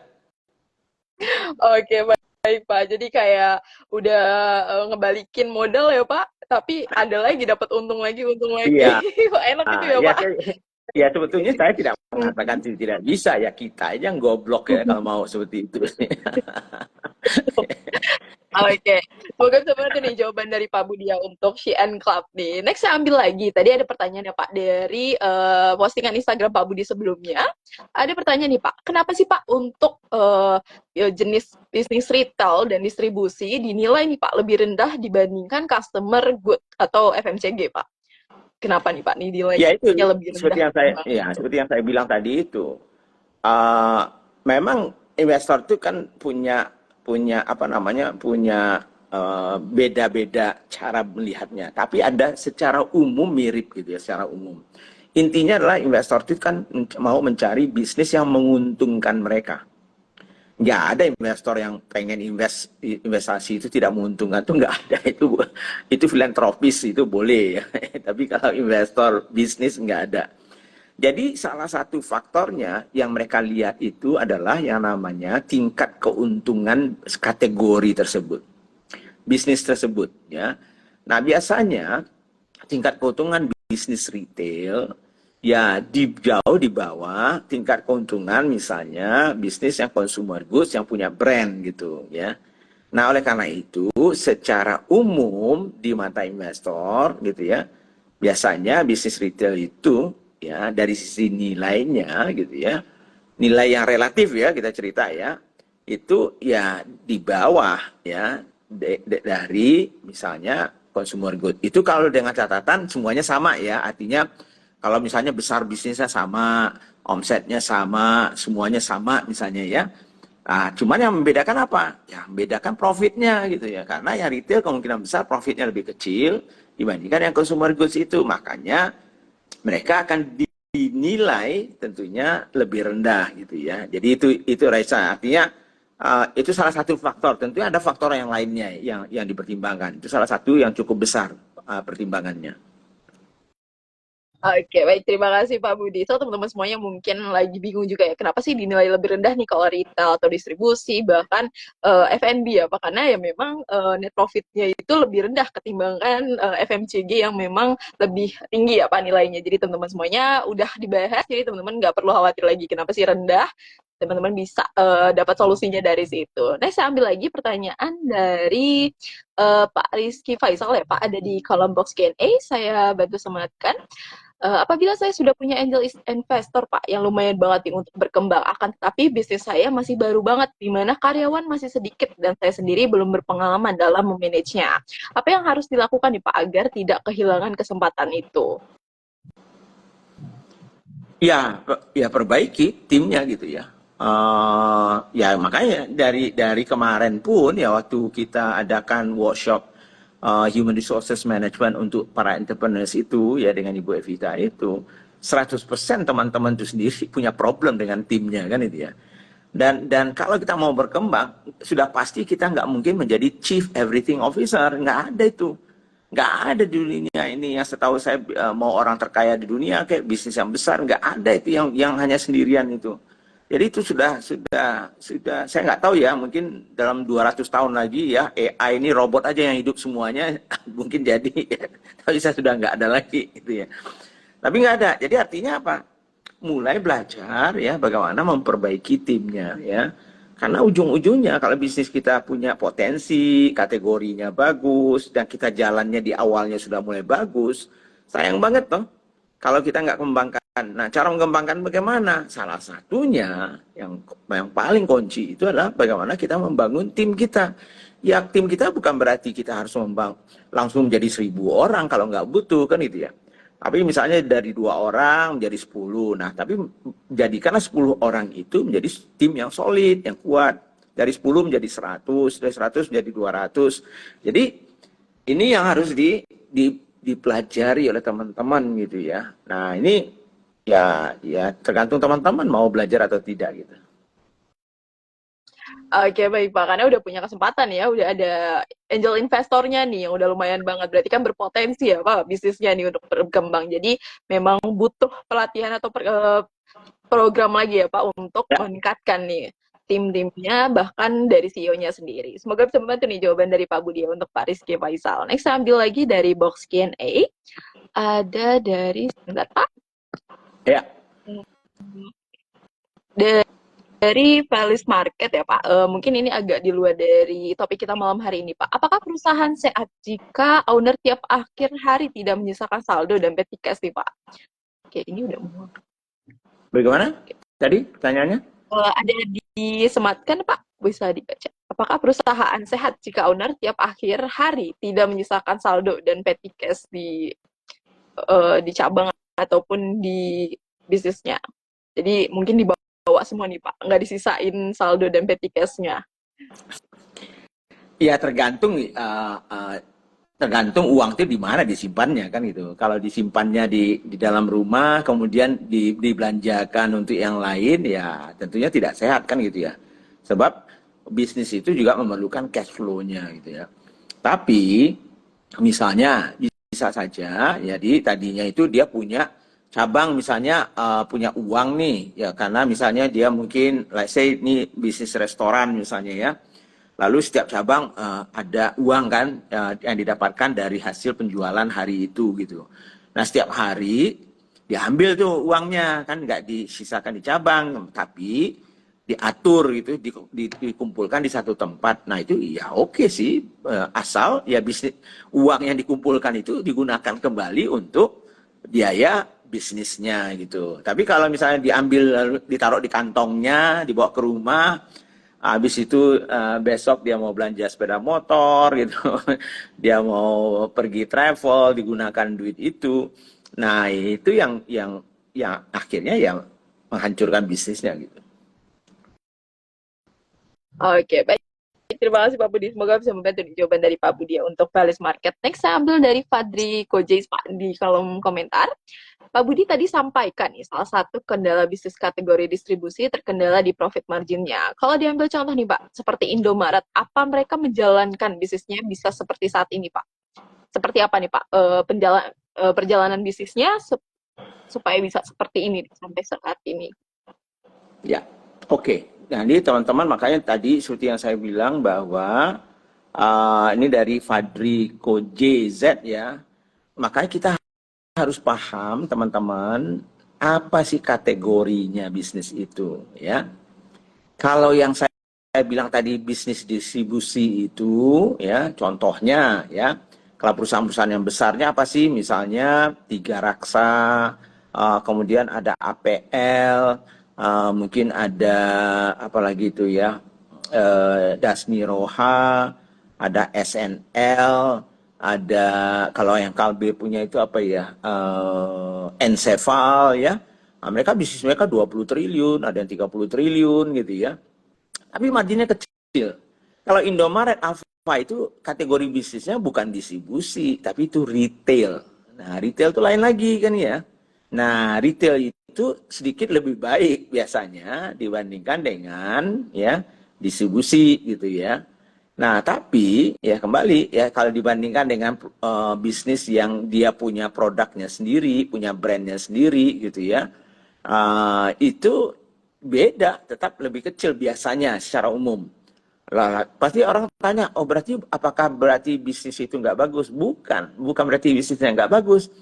Oke, baik Pak. Jadi kayak udah ngebalikin modal ya Pak, tapi ada lagi dapat untung lagi, untung lagi.
Iya.
Wah, enak itu ya
Ya,
Pak.
ya sebetulnya saya tidak mengatakan tidak bisa ya, kita aja yang goblok ya kalau mau seperti itu.
Oke, semoga seperti nih jawaban dari Pak Budi ya untuk Shein Club nih. Next saya ambil lagi. Tadi ada pertanyaan ya Pak dari postingan Instagram Pak Budi sebelumnya. Ada pertanyaan nih Pak, kenapa sih Pak untuk ya, jenis bisnis retail dan distribusi dinilai nih Pak lebih rendah dibandingkan customer good atau FMCG Pak? Kenapa nih Pak nih
Ya itu
nilainya lebih rendah ketimbang itu?
seperti yang saya bilang tadi itu. Eh, Memang investor itu kan punya punya apa namanya punya beda-beda cara melihatnya. Tapi ada secara umum mirip gitu ya, secara umum. Intinya adalah investor itu kan mau mencari bisnis yang menguntungkan mereka. Nggak ada investor yang pengen investasi itu tidak menguntungkan, itu nggak ada. Itu filantropis, itu boleh ya. Tapi kalau investor bisnis nggak ada. Jadi salah satu faktornya yang mereka lihat itu adalah yang namanya tingkat keuntungan kategori tersebut, bisnis tersebut ya. Nah, biasanya tingkat keuntungan bisnis retail ya jauh di bawah tingkat keuntungan misalnya bisnis yang consumer goods yang punya brand gitu ya. Nah, oleh karena itu secara umum di mata investor gitu ya, biasanya bisnis retail itu ya dari sisi nilainya gitu ya, nilai yang relatif ya kita cerita ya, itu ya di bawah ya dari misalnya consumer good. Itu kalau dengan catatan semuanya sama ya, artinya kalau misalnya besar bisnisnya sama, omsetnya sama, semuanya sama misalnya ya. Nah, cuman yang membedakan apa? Ya, membedakan profitnya gitu ya. Karena yang retail kemungkinan besar profitnya lebih kecil dibandingkan yang consumer goods itu. Makanya mereka akan dinilai tentunya lebih rendah gitu ya. Jadi itu Raisa. Artinya itu salah satu faktor. Tentunya ada faktor yang lainnya yang dipertimbangkan. Itu salah satu yang cukup besar pertimbangannya.
Oke, baik. Terima kasih Pak Budi. So, teman-teman semuanya mungkin lagi bingung juga ya, kenapa sih dinilai lebih rendah nih kalau retail atau distribusi, bahkan F&B ya, Pak? Karena ya memang net profitnya itu lebih rendah ketimbangkan FMCG yang memang lebih tinggi ya, Pak, nilainya. Jadi teman-teman semuanya udah dibahas, jadi teman-teman nggak perlu khawatir lagi kenapa sih rendah. Teman-teman bisa dapat solusinya dari situ. Nah, saya ambil lagi pertanyaan dari Pak Rizky Faisal ya, Pak, ada di kolom box Q&A. Saya bantu sematkan. Apabila saya sudah punya angel investor, Pak, yang lumayan banget nih untuk berkembang, akan tetapi bisnis saya masih baru banget, di mana karyawan masih sedikit dan saya sendiri belum berpengalaman dalam memanagenya. Apa yang harus dilakukan nih, Pak, agar tidak kehilangan kesempatan itu?
Ya perbaiki timnya gitu ya. Ya makanya dari kemarin pun ya waktu kita adakan workshop human resources management untuk para entrepreneurs itu ya dengan Ibu Evita itu 100% teman-teman itu sendiri punya problem dengan timnya kan itu ya. Dan kalau kita mau berkembang sudah pasti kita nggak mungkin menjadi chief everything officer, nggak ada itu. Nggak ada di dunia ini yang setahu saya mau orang terkaya di dunia kayak bisnis yang besar nggak ada itu yang hanya sendirian itu. Jadi itu sudah saya nggak tahu ya mungkin dalam 200 tahun lagi ya AI ini robot aja yang hidup semuanya mungkin jadi tapi saya sudah nggak ada lagi gitu ya. Tapi nggak ada. Jadi artinya apa? Mulai belajar ya bagaimana memperbaiki timnya ya. Karena ujung-ujungnya kalau bisnis kita punya potensi, kategorinya bagus, dan kita jalannya di awalnya sudah mulai bagus, sayang banget toh kalau kita nggak kembangkan. Nah, cara mengembangkan bagaimana? Salah satunya yang paling kunci itu adalah bagaimana kita membangun tim kita. Ya, tim kita bukan berarti kita harus langsung menjadi 1.000 orang kalau nggak butuh kan itu ya. Tapi misalnya dari 2 orang menjadi 10. Nah, tapi jadikanlah 10 orang itu menjadi tim yang solid, yang kuat. Dari 10 menjadi 100, dari 100 menjadi 200. Jadi ini yang harus dipelajari oleh teman-teman gitu ya. Nah, ini ya tergantung teman-teman mau belajar atau tidak gitu.
Oke, baik Pak. Karena udah punya kesempatan ya, udah ada angel investornya nih yang udah lumayan banget. Berarti kan berpotensi ya Pak bisnisnya nih untuk berkembang. Jadi memang butuh pelatihan atau program lagi ya Pak untuk
Ya,
meningkatkan nih tim-timnya bahkan dari CEO-nya sendiri. Semoga bisa membantu nih jawaban dari Pak Budi untuk Pak Rizky Faisal. Next saya ambil lagi dari box Q&A. Ada dari sebentar Pak.
ya.
Dari Valis Market ya Pak, mungkin ini agak di luar dari topik kita malam hari ini Pak. Apakah perusahaan sehat jika owner tiap akhir hari tidak menyisakan saldo dan petty cash nih Pak? Oke, ini udah mau.
Bagaimana? Tadi pertanyaannya?
Ada disematkan Pak, bisa dibaca. Apakah perusahaan sehat jika owner tiap akhir hari tidak menyisakan saldo dan petty cash di cabang ataupun di bisnisnya? Jadi mungkin dibawa semua nih Pak, nggak disisain saldo dan petty cash-nya.
Ya tergantung uang itu di mana disimpannya kan gitu. Kalau disimpannya di dalam rumah, kemudian dibelanjakan untuk yang lain, ya tentunya tidak sehat kan gitu ya. Sebab bisnis itu juga memerlukan cash flow-nya gitu ya. Tapi misalnya bisa saja, jadi tadinya itu dia punya cabang misalnya punya uang nih ya karena misalnya dia mungkin let's say ini bisnis restoran misalnya ya. Lalu setiap cabang ada uang kan yang didapatkan dari hasil penjualan hari itu gitu. Nah setiap hari diambil tuh uangnya kan nggak disisakan di cabang, tapi diatur gitu, dikumpulkan di satu tempat. Nah itu ya oke sih, asal ya bisnis uang yang dikumpulkan itu digunakan kembali untuk biaya bisnisnya gitu. Tapi kalau misalnya diambil lalu ditaruh di kantongnya, dibawa ke rumah, habis itu besok dia mau belanja sepeda motor gitu, dia mau pergi travel digunakan duit itu. Nah itu yang akhirnya yang menghancurkan bisnisnya gitu.
Oke, baik. Terima kasih Pak Budi. Semoga bisa membantu nih jawaban dari Pak Budi ya untuk Valis Market. Next, saya ambil dari Fadri Kojais Pak di kolom komentar. Pak Budi tadi sampaikan nih, salah satu kendala bisnis kategori distribusi terkendala di profit marginnya. Kalau diambil contoh nih Pak, seperti Indomaret, apa mereka menjalankan bisnisnya bisa seperti saat ini Pak? Seperti apa nih Pak perjalanan bisnisnya supaya bisa seperti ini sampai saat ini?
Ya, oke. Jadi teman-teman makanya tadi seperti yang saya bilang bahwa ini dari Fadri Koje Z ya. Makanya kita harus paham teman-teman apa sih kategorinya bisnis itu ya. Kalau yang saya bilang tadi bisnis distribusi itu ya contohnya ya kalau perusahaan-perusahaan yang besarnya apa sih misalnya Tiga Raksa, kemudian ada APL, mungkin ada apa lagi itu ya Dasmi Roha, ada SNL, ada kalau yang Kalbe punya itu apa ya Ensefal ya. Nah, mereka bisnis mereka 20 triliun, ada yang 30 triliun gitu ya. Tapi marginnya kecil. Kalau Indomaret, Alfa itu kategori bisnisnya bukan distribusi, tapi itu retail. Nah, retail itu lain lagi kan ya. Nah, retail itu sedikit lebih baik biasanya dibandingkan dengan ya distribusi gitu ya. Nah, tapi ya kembali ya kalau dibandingkan dengan bisnis yang dia punya produknya sendiri, punya brandnya sendiri gitu ya, itu beda, tetap lebih kecil biasanya secara umum. Lah, pasti orang tanya, oh berarti apakah berarti bisnis itu nggak bagus? Bukan, bukan berarti bisnisnya nggak bagus.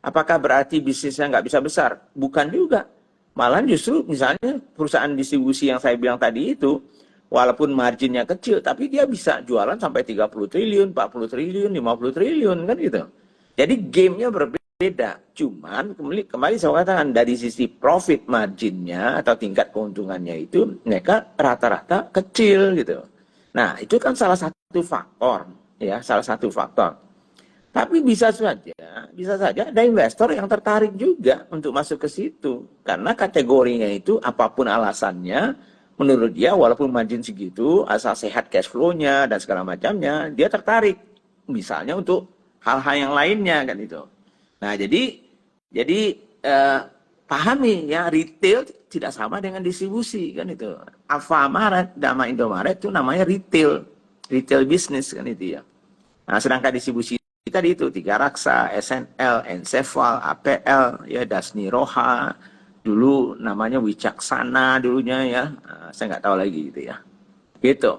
Apakah berarti bisnisnya nggak bisa besar? Bukan juga. Malah justru misalnya perusahaan distribusi yang saya bilang tadi itu, walaupun marginnya kecil, tapi dia bisa jualan sampai 30 triliun, 40 triliun, 50 triliun, kan gitu. Jadi gamenya berbeda. Cuman kembali saya katakan dari sisi profit marginnya atau tingkat keuntungannya itu mereka rata-rata kecil gitu. Nah itu kan salah satu faktor ya, salah satu faktor. Tapi bisa saja ada investor yang tertarik juga untuk masuk ke situ karena kategorinya itu apapun alasannya, menurut dia walaupun margin segitu, asal sehat cash flow-nya dan segala macamnya, dia tertarik. Misalnya untuk hal-hal yang lainnya kan itu. Nah, jadi eh, pahami ya, retail tidak sama dengan distribusi kan itu. Alfamart sama Indomaret itu namanya retail, retail business kan itu ya. Nah, sedangkan distribusi tadi itu Tiga Raksa, SNL, Ensefal, APL, ya Dasni Roha, dulu namanya Wicaksana dulunya ya. Nah, saya nggak tahu lagi gitu ya. Gitu.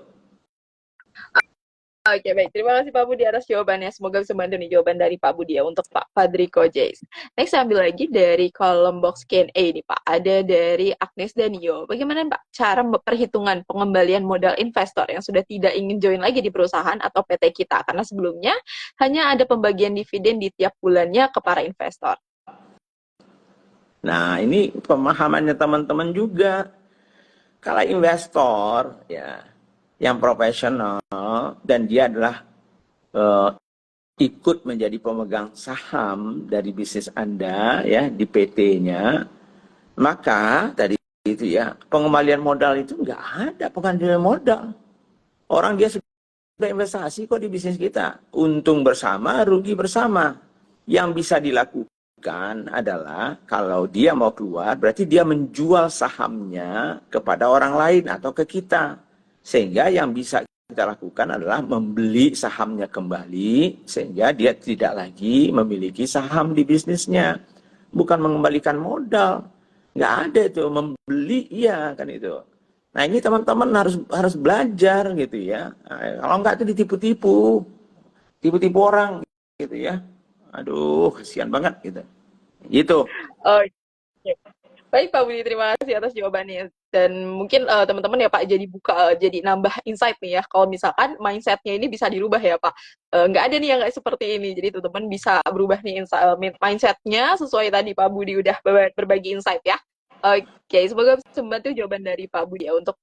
Oke, baik. Terima kasih Pak Budi atas jawabannya. Semoga bisa bantu nih jawaban dari Pak Budi ya untuk Pak Fadriko Jace. Next, saya ambil lagi dari kolom box Q&A nih Pak. Ada dari Agnes Danio. Bagaimana Pak cara perhitungan pengembalian modal investor yang sudah tidak ingin join lagi di perusahaan atau PT kita? Karena sebelumnya hanya ada pembagian dividen di tiap bulannya ke para investor.
Nah, ini pemahamannya teman-teman juga. Kalau investor ya yang profesional dan dia adalah eh, ikut menjadi pemegang saham dari bisnis Anda ya di PT-nya, maka tadi itu ya pengembalian modal itu nggak ada pengembalian modal. Orang dia sudah investasi kok di bisnis kita. Untung bersama, rugi bersama. Yang bisa dilakukan adalah kalau dia mau keluar, berarti dia menjual sahamnya kepada orang lain atau ke kita. Sehingga yang bisa kita lakukan adalah membeli sahamnya kembali, sehingga dia tidak lagi memiliki saham di bisnisnya. Bukan mengembalikan modal. Nggak ada itu, membeli iya kan itu. Nah ini teman-teman harus harus belajar gitu ya. Nah, kalau nggak itu ditipu-tipu, tipu-tipu orang gitu ya. Aduh, kasihan banget gitu. Gitu.
Oke. Baik Pak Budi, terima kasih atas jawabannya. Dan mungkin teman-teman ya Pak jadi buka, jadi nambah insight nih ya. Kalau misalkan mindsetnya ini bisa dirubah ya Pak. Nggak ada nih yang nggak seperti ini. Jadi teman-teman bisa berubah nih mindsetnya sesuai tadi Pak Budi udah berbagi insight ya. Oke, semoga bisa membantu jawaban dari Pak Budi ya untuk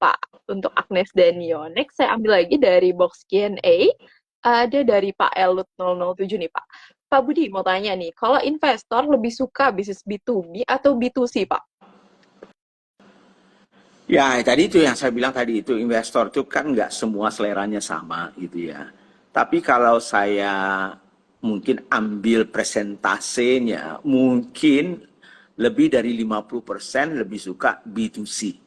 Agnes dan Nio. Next saya ambil lagi dari box Q&A. Ada dari Pak Elut 007 nih Pak. Pak Budi mau tanya nih, kalau investor lebih suka bisnis B2B atau B2C Pak?
Ya, tadi itu yang saya bilang tadi itu investor itu kan nggak semua seleranya sama gitu ya. Tapi kalau saya mungkin ambil presentasenya, mungkin lebih dari 50% lebih suka B2C.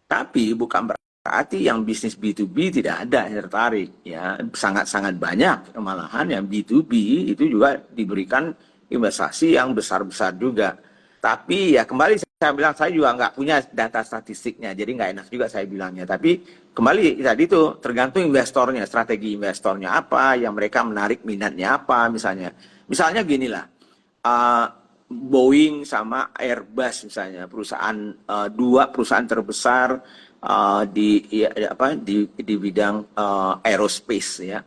Tapi bukan berarti yang bisnis B2B tidak ada yang tertarik ya. Sangat-sangat banyak malahan yang B2B itu juga diberikan investasi yang besar-besar juga. Tapi ya kembali saya bilang saya juga nggak punya data statistiknya, jadi nggak enak juga saya bilangnya. Tapi kembali tadi itu tergantung investornya, strategi investornya apa, yang mereka menarik minatnya apa misalnya. Misalnya gini lah, uh, Boeing sama Airbus misalnya dua perusahaan terbesar di bidang aerospace ya.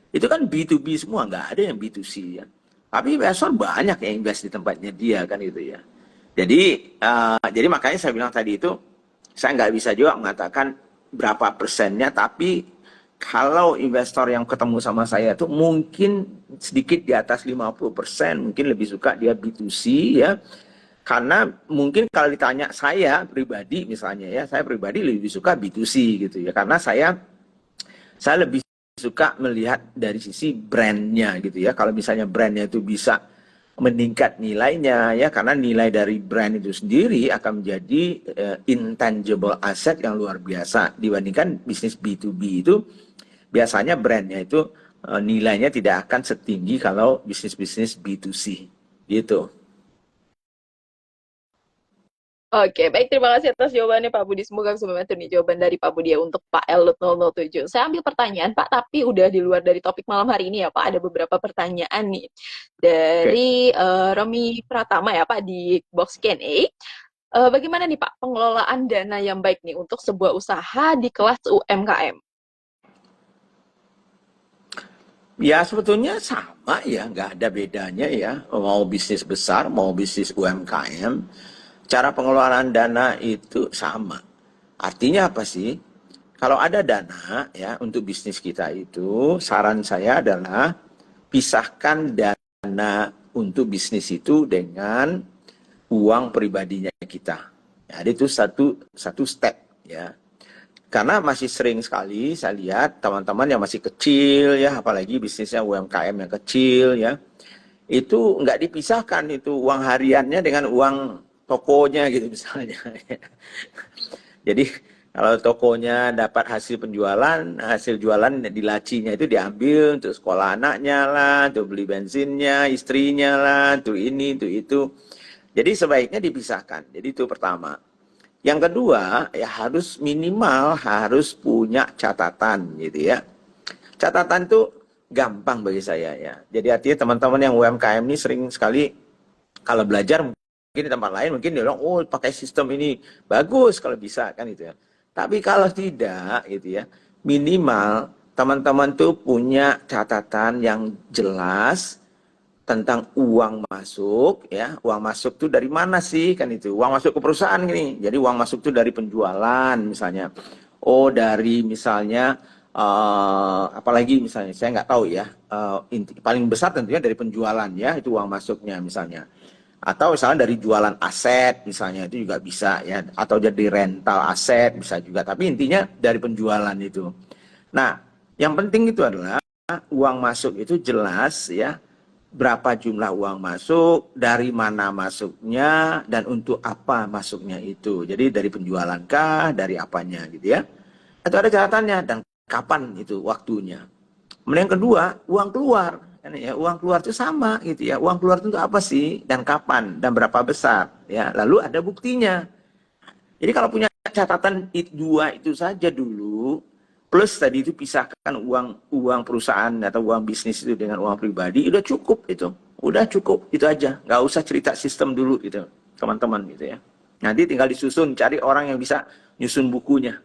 Itu kan B2B semua, nggak ada yang B2C ya. Tapi investor banyak yang invest di tempatnya dia kan itu ya. Jadi makanya saya bilang tadi itu saya nggak bisa juga mengatakan berapa persennya, tapi kalau investor yang ketemu sama saya itu mungkin sedikit di atas 50%, mungkin lebih suka dia B2C ya. Karena mungkin kalau ditanya saya pribadi misalnya ya, saya pribadi lebih suka B2C gitu ya. Karena saya lebih suka melihat dari sisi brandnya gitu ya. Kalau misalnya brandnya itu bisa meningkat nilainya ya, karena nilai dari brand itu sendiri akan menjadi intangible asset yang luar biasa dibandingkan bisnis B2B itu biasanya brandnya itu nilainya tidak akan setinggi kalau bisnis-bisnis B2C gitu.
Oke, baik terima kasih atas jawabannya Pak Budi. Semoga bisa membantu nih jawaban dari Pak Budi ya untuk Pak Elut 007. Saya ambil pertanyaan Pak, tapi udah di luar dari topik malam hari ini ya Pak. Ada beberapa pertanyaan nih
Oke.
dari Romi Pratama ya Pak di box Q&A. Bagaimana nih Pak pengelolaan dana yang baik nih untuk sebuah usaha di kelas UMKM?
Ya sebetulnya sama ya, nggak ada bedanya ya. Mau bisnis besar, mau bisnis UMKM, cara pengelolaan dana itu sama. Artinya apa sih? Kalau ada dana ya untuk bisnis kita itu, saran saya adalah pisahkan dana untuk bisnis itu dengan uang pribadinya kita. Ya, itu satu step ya. Karena masih sering sekali saya lihat teman-teman yang masih kecil ya, apalagi bisnisnya UMKM yang kecil ya, itu nggak dipisahkan itu uang hariannya dengan uang tokonya gitu misalnya. Jadi kalau tokonya dapat hasil jualan di lacinya itu diambil untuk sekolah anaknya lah, untuk beli bensinnya, istrinya lah, untuk ini, untuk itu. Jadi sebaiknya dipisahkan. Jadi itu pertama. Yang kedua, ya harus minimal harus punya catatan gitu ya. Catatan itu gampang bagi saya ya. Jadi artinya teman-teman yang UMKM ini sering sekali kalau belajar mungkin di tempat lain mungkin dia bilang oh pakai sistem ini bagus kalau bisa kan itu ya. Tapi kalau tidak gitu ya, minimal teman-teman tuh punya catatan yang jelas tentang uang masuk ya. Uang masuk tuh dari mana sih kan itu? Uang masuk ke perusahaan gini. Jadi uang masuk tuh dari penjualan misalnya. Oh dari misalnya apalagi misalnya saya nggak tahu ya. Paling besar tentunya dari penjualan ya itu uang masuknya misalnya. Atau misalnya dari jualan aset misalnya itu juga bisa ya. Atau jadi rental aset bisa juga. Tapi intinya dari penjualan itu. Nah yang penting itu adalah uang masuk itu jelas ya berapa jumlah uang masuk, dari mana masuknya, dan untuk apa masuknya itu. Jadi dari penjualan kah, dari apanya gitu ya. Itu ada catatannya dan kapan itu waktunya. Kemudian yang kedua, uang keluar. Ya, uang keluar itu sama gitu ya. Uang keluar itu untuk apa sih dan kapan dan berapa besar ya. Lalu ada buktinya. Jadi kalau punya catatan dua itu saja dulu, plus tadi itu pisahkan uang perusahaan atau uang bisnis itu dengan uang pribadi, udah cukup itu. Udah cukup, itu aja. Nggak usah cerita sistem dulu gitu, teman-teman gitu ya. Nanti tinggal disusun, cari orang yang bisa nyusun bukunya.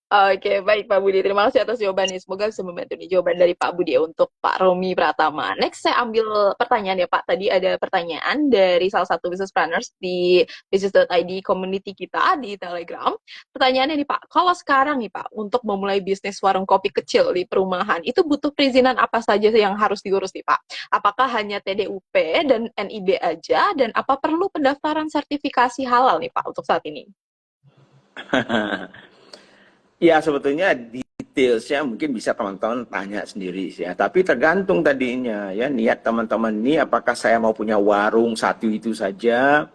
Oke, baik Pak Budi. Terima kasih atas jawabannya. Semoga bisa membantu nih jawaban dari Pak Budi ya untuk Pak Romi Pratama. Next, saya ambil pertanyaan ya Pak. Tadi ada pertanyaan dari salah satu business planners di business.id community kita di Telegram. Pertanyaannya nih Pak, kalau sekarang nih Pak, untuk memulai bisnis warung kopi kecil di perumahan, itu butuh perizinan apa saja yang harus diurus nih Pak? Apakah hanya TDUP dan NIB aja? Dan apa perlu pendaftaran sertifikasi halal nih Pak untuk saat ini?
Ya sebetulnya detailsnya mungkin bisa teman-teman tanya sendiri sih ya. Tapi tergantung tadinya ya niat teman-teman ini apakah saya mau punya warung satu itu saja,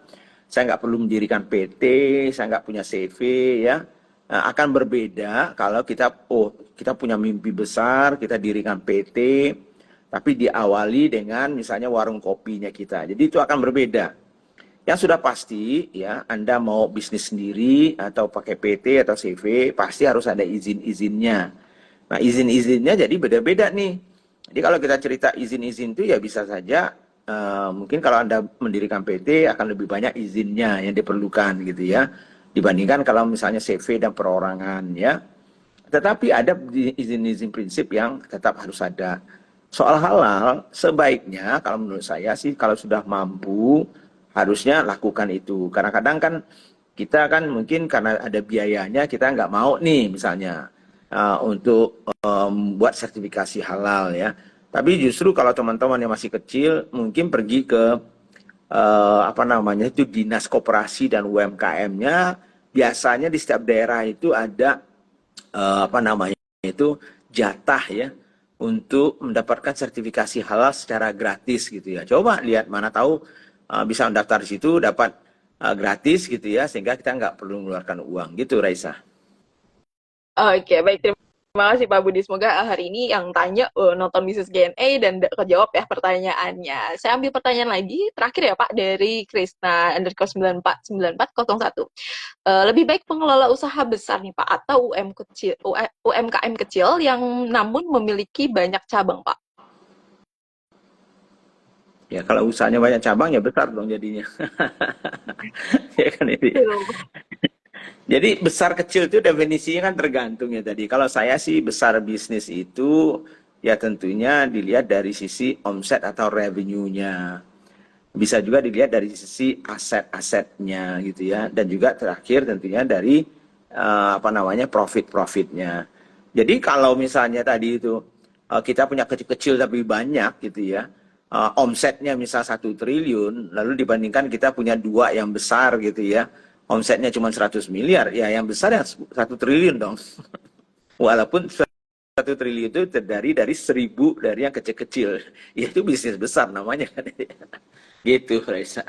saya nggak perlu mendirikan PT, saya nggak punya CV ya. Nah, akan berbeda kalau kita punya mimpi besar, kita dirikan PT, tapi diawali dengan misalnya warung kopinya kita. Jadi itu akan berbeda. Yang sudah pasti ya, Anda mau bisnis sendiri atau pakai PT atau CV, pasti harus ada izin-izinnya. Nah, izin-izinnya jadi beda-beda nih. Jadi kalau kita cerita izin-izin itu ya bisa saja mungkin kalau Anda mendirikan PT akan lebih banyak izinnya yang diperlukan gitu ya. Dibandingkan kalau misalnya CV dan perorangan ya. Tetapi ada izin-izin prinsip yang tetap harus ada. Soal halal, sebaiknya kalau menurut saya sih kalau sudah mampu harusnya lakukan itu. Kadang-kadang kan kita kan mungkin karena ada biayanya kita nggak mau nih misalnya untuk buat sertifikasi halal ya. Tapi justru kalau teman-teman yang masih kecil mungkin pergi ke apa namanya itu dinas koperasi dan UMKM-nya. Biasanya di setiap daerah itu ada apa namanya itu jatah ya untuk mendapatkan sertifikasi halal secara gratis gitu ya. Coba lihat mana tahu bisa mendaftar di situ dapat gratis gitu ya sehingga kita nggak perlu mengeluarkan uang gitu Raisa.
Oke, baik. Terima kasih Pak Budi. Semoga hari ini yang tanya nonton Mrs. GNA dan kejawab ya pertanyaannya. Saya ambil pertanyaan lagi, terakhir ya Pak, dari Krisna _949401. Lebih baik pengelola usaha besar nih Pak, atau UMKM kecil yang namun memiliki banyak cabang Pak?
Ya kalau usahanya banyak cabang ya besar dong jadinya. Ya kan ini. Jadi besar kecil itu definisinya kan tergantung ya tadi. Kalau saya sih besar bisnis itu ya tentunya dilihat dari sisi omset atau revenue-nya. Bisa juga dilihat dari sisi aset-asetnya gitu ya. Dan juga terakhir tentunya dari apa namanya profit-profitnya. Jadi kalau misalnya tadi itu kita punya kecil-kecil tapi banyak gitu ya. Omsetnya misal 1 triliun, lalu dibandingkan kita punya dua yang besar gitu ya. Omsetnya cuma 100 miliar, ya yang besar ya 1 triliun dong. Walaupun 1 triliun itu terdiri dari 1.000 dari yang kecil-kecil. Ya, itu bisnis besar namanya kan. Gitu, Raisa.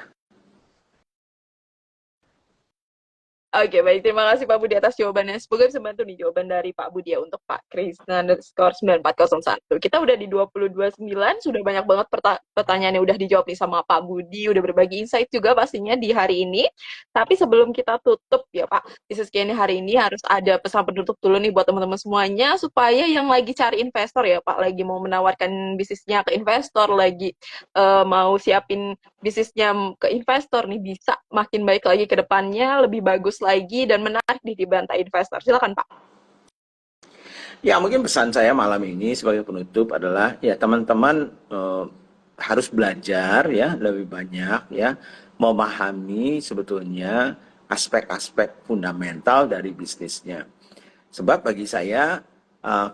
Oke, baik. Terima kasih Pak Budi atas jawabannya. Semoga bisa bantu nih jawaban dari Pak Budi ya untuk Pak Krisna underscore 9401. Kita udah di 2029, sudah banyak banget pertanyaan yang udah dijawab nih sama Pak Budi, udah berbagi insight juga pastinya di hari ini. Tapi sebelum kita tutup ya Pak, di sesi ini hari ini harus ada pesan penutup dulu nih buat teman-teman semuanya, supaya yang lagi cari investor ya Pak, lagi mau menawarkan bisnisnya ke investor, lagi mau siapin bisnisnya ke investor nih bisa makin baik lagi ke depannya, lebih bagus lagi dan menarik di bantai investor. Silakan Pak.
Ya, mungkin pesan saya malam ini sebagai penutup adalah ya teman-teman harus belajar ya lebih banyak ya memahami sebetulnya aspek-aspek fundamental dari bisnisnya. Sebab bagi saya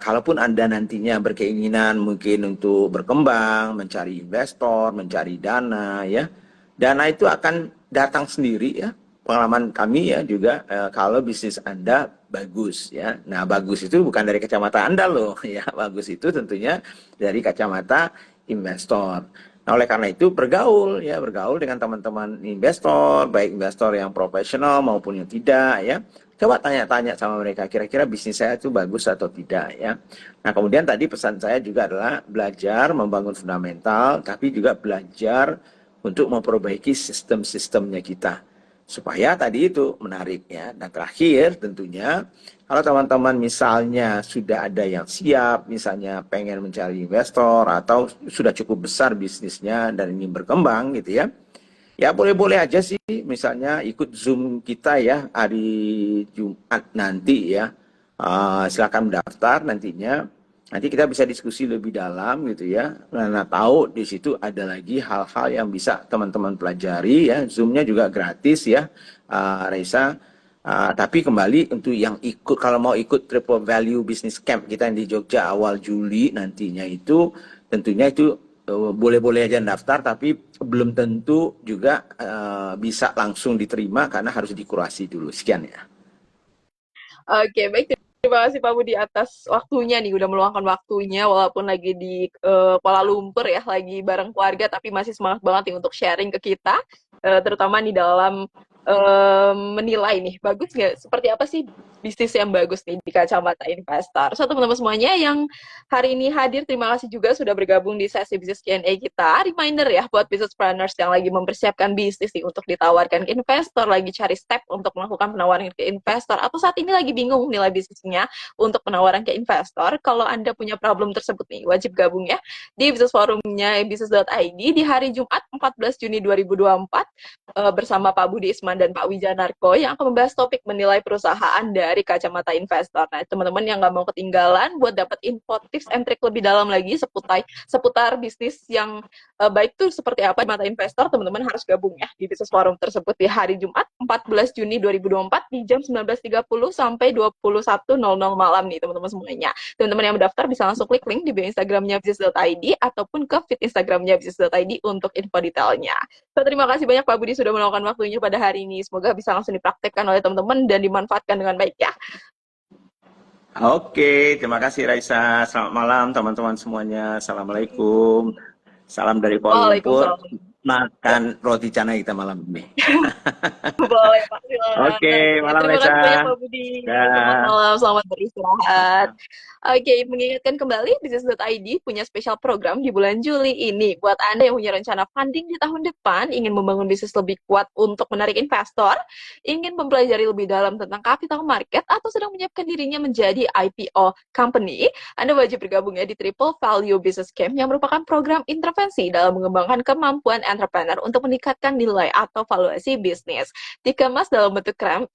kalaupun Anda nantinya berkeinginan mungkin untuk berkembang, mencari investor, mencari dana ya. Dana itu akan datang sendiri ya. Pengalaman kami ya juga kalau bisnis Anda bagus ya. Nah, bagus itu bukan dari kacamata Anda loh ya. Bagus itu tentunya dari kacamata investor. Nah, oleh karena itu bergaul ya, bergaul dengan teman-teman investor, baik investor yang profesional maupun yang tidak ya. Coba tanya-tanya sama mereka, kira-kira bisnis saya itu bagus atau tidak ya. Nah, kemudian tadi pesan saya juga adalah belajar membangun fundamental, tapi juga belajar untuk memperbaiki sistem-sistemnya kita. Supaya tadi itu menarik ya. Dan terakhir tentunya, kalau teman-teman misalnya sudah ada yang siap, misalnya pengen mencari investor atau sudah cukup besar bisnisnya dan ingin berkembang gitu ya, ya boleh-boleh aja sih, misalnya ikut Zoom kita ya hari Jumat nanti ya. Silakan mendaftar nantinya. Nanti kita bisa diskusi lebih dalam gitu ya. Karena tahu di situ ada lagi hal-hal yang bisa teman-teman pelajari ya. Zoom-nya juga gratis ya, Raisa. Tapi kembali untuk yang ikut, kalau mau ikut Triple Value Business Camp kita yang di Jogja awal Juli nantinya itu, tentunya itu boleh-boleh aja daftar, tapi belum tentu juga bisa langsung diterima karena harus dikurasi dulu. Sekian ya.
Oke, baik. Terima kasih Pak Budi atas waktunya nih, udah meluangkan waktunya walaupun lagi di Kuala Lumpur ya, lagi bareng keluarga, tapi masih semangat banget nih untuk sharing ke kita, terutama di dalam menilai nih, bagus nggak, seperti apa sih bisnis yang bagus nih di kacamata investor. So, teman-teman semuanya yang hari ini hadir, terima kasih juga sudah bergabung di sesi bisnis Q&A kita. Reminder ya buat business planners yang lagi mempersiapkan bisnis nih untuk ditawarkan ke investor, lagi cari step untuk melakukan penawaran ke investor, atau saat ini lagi bingung nilai bisnisnya untuk penawaran ke investor. Kalau Anda punya problem tersebut nih, wajib gabung ya di bisnis forumnya bisnis.id di hari Jumat 14 Juni 2024 bersama Pak Budi Isman dan Pak Wijanarko yang akan membahas topik menilai perusahaan dari kacamata investor. Nah, teman-teman yang nggak mau ketinggalan buat dapat info tips and trick lebih dalam lagi seputar bisnis yang baik tuh seperti apa di mata investor, teman-teman harus gabung ya di bisnis forum tersebut di hari Jumat 14 Juni 2024 di jam 19.30 sampai 21.00 malam nih teman-teman semuanya. Teman-teman yang mendaftar bisa langsung klik link di bio Instagramnya bisnis.id ataupun ke feed Instagramnya bisnis.id untuk info detailnya. So, terima kasih banyak Pak Budi sudah meluangkan waktunya pada hari ini. Semoga bisa langsung dipraktekkan oleh teman-teman dan dimanfaatkan dengan baik ya.
Oke, terima kasih Raisa. Selamat malam teman-teman semuanya. Assalamualaikum. Salam dari Kuala Lumpur.
Waalaikumsalam. Ya,
Makan roti canai kita malam ini.
boleh Pak, silakan.
Oke,
Oke,
malam
terima kasih banyak
Raisa.
Pak Budi. Selamat
Dah.
malam, selamat beristirahat. Oke, mengingatkan kembali, Business.id punya spesial program di bulan Juli ini. Buat Anda yang punya rencana funding di tahun depan, ingin membangun bisnis lebih kuat untuk menarik investor, ingin mempelajari lebih dalam tentang capital market, atau sedang menyiapkan dirinya menjadi IPO company, Anda wajib bergabung ya di Triple Value Business Camp yang merupakan program intervensi dalam mengembangkan kemampuan entrepreneur untuk meningkatkan nilai atau valuasi bisnis. Dikemas dalam bentuk camp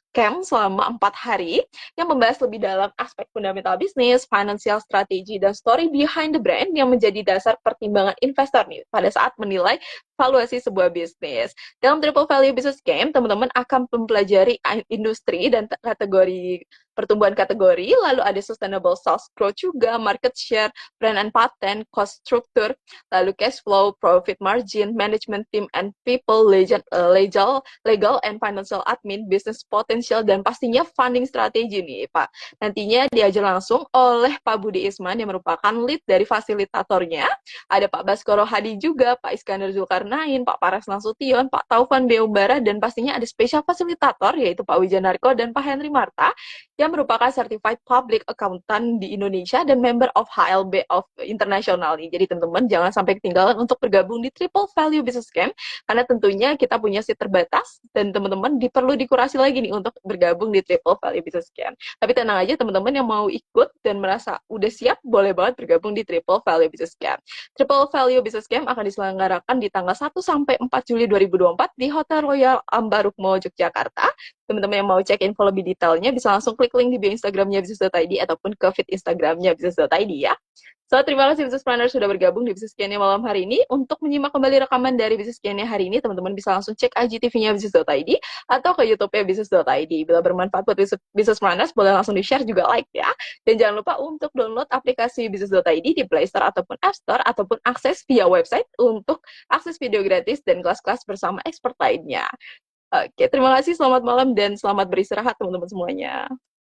selama 4 hari yang membahas lebih dalam aspek fundamental bisnis, financial strategy, dan story behind the brand yang menjadi dasar pertimbangan investor nih pada saat menilai valuasi sebuah bisnis. Dalam Triple Value Business Game, teman-teman akan mempelajari industri dan kategori pertumbuhan kategori, lalu ada sustainable sales growth juga, market share, brand and patent, cost structure, lalu cash flow, profit margin, management team and people, legal and financial admin, business potential, dan pastinya funding strategi nih Pak. Nantinya diajar langsung oleh Pak Budi Isman yang merupakan lead dari fasilitatornya. Ada Pak Baskoro Hadi juga, Pak Iskandar Zulkarnain, Pak Paras Nasution, Pak Taufan Beubara, dan pastinya ada spesial fasilitator yaitu Pak Wijanarko dan Pak Henry Marta yang merupakan Certified Public Accountant di Indonesia dan member of HLB of International nih. Jadi teman-teman jangan sampai ketinggalan untuk bergabung di Triple Value Business Camp karena tentunya kita punya seat terbatas dan teman-teman perlu dikurasi lagi nih untuk bergabung di Triple Value Business Camp. Tapi tenang aja teman-teman yang mau ikut dan merasa udah siap boleh banget bergabung di Triple Value Business Camp. Triple Value Business Camp akan diselenggarakan di tanggal 1 sampai 4 Juli 2024 di Hotel Royal Ambarukmo Yogyakarta. Teman-teman yang mau cek info lebih detailnya bisa langsung klik link di bio Instagramnya bisnis.id ataupun ke feed Instagramnya bisnis.id ya. So, terima kasih Business Planner sudah bergabung di Business Q&A malam hari ini. Untuk menyimak kembali rekaman dari Business Q&A hari ini, teman-teman bisa langsung cek IGTV-nya bisnis.id atau ke YouTube-nya bisnis.id. Bila bermanfaat buat Business Planners, boleh langsung di-share juga like ya. Dan jangan lupa untuk download aplikasi bisnis.id di Play Store ataupun App Store ataupun akses via website untuk akses video gratis dan kelas-kelas bersama expert lainnya. Oke, terima kasih, selamat malam dan selamat beristirahat teman-teman semuanya.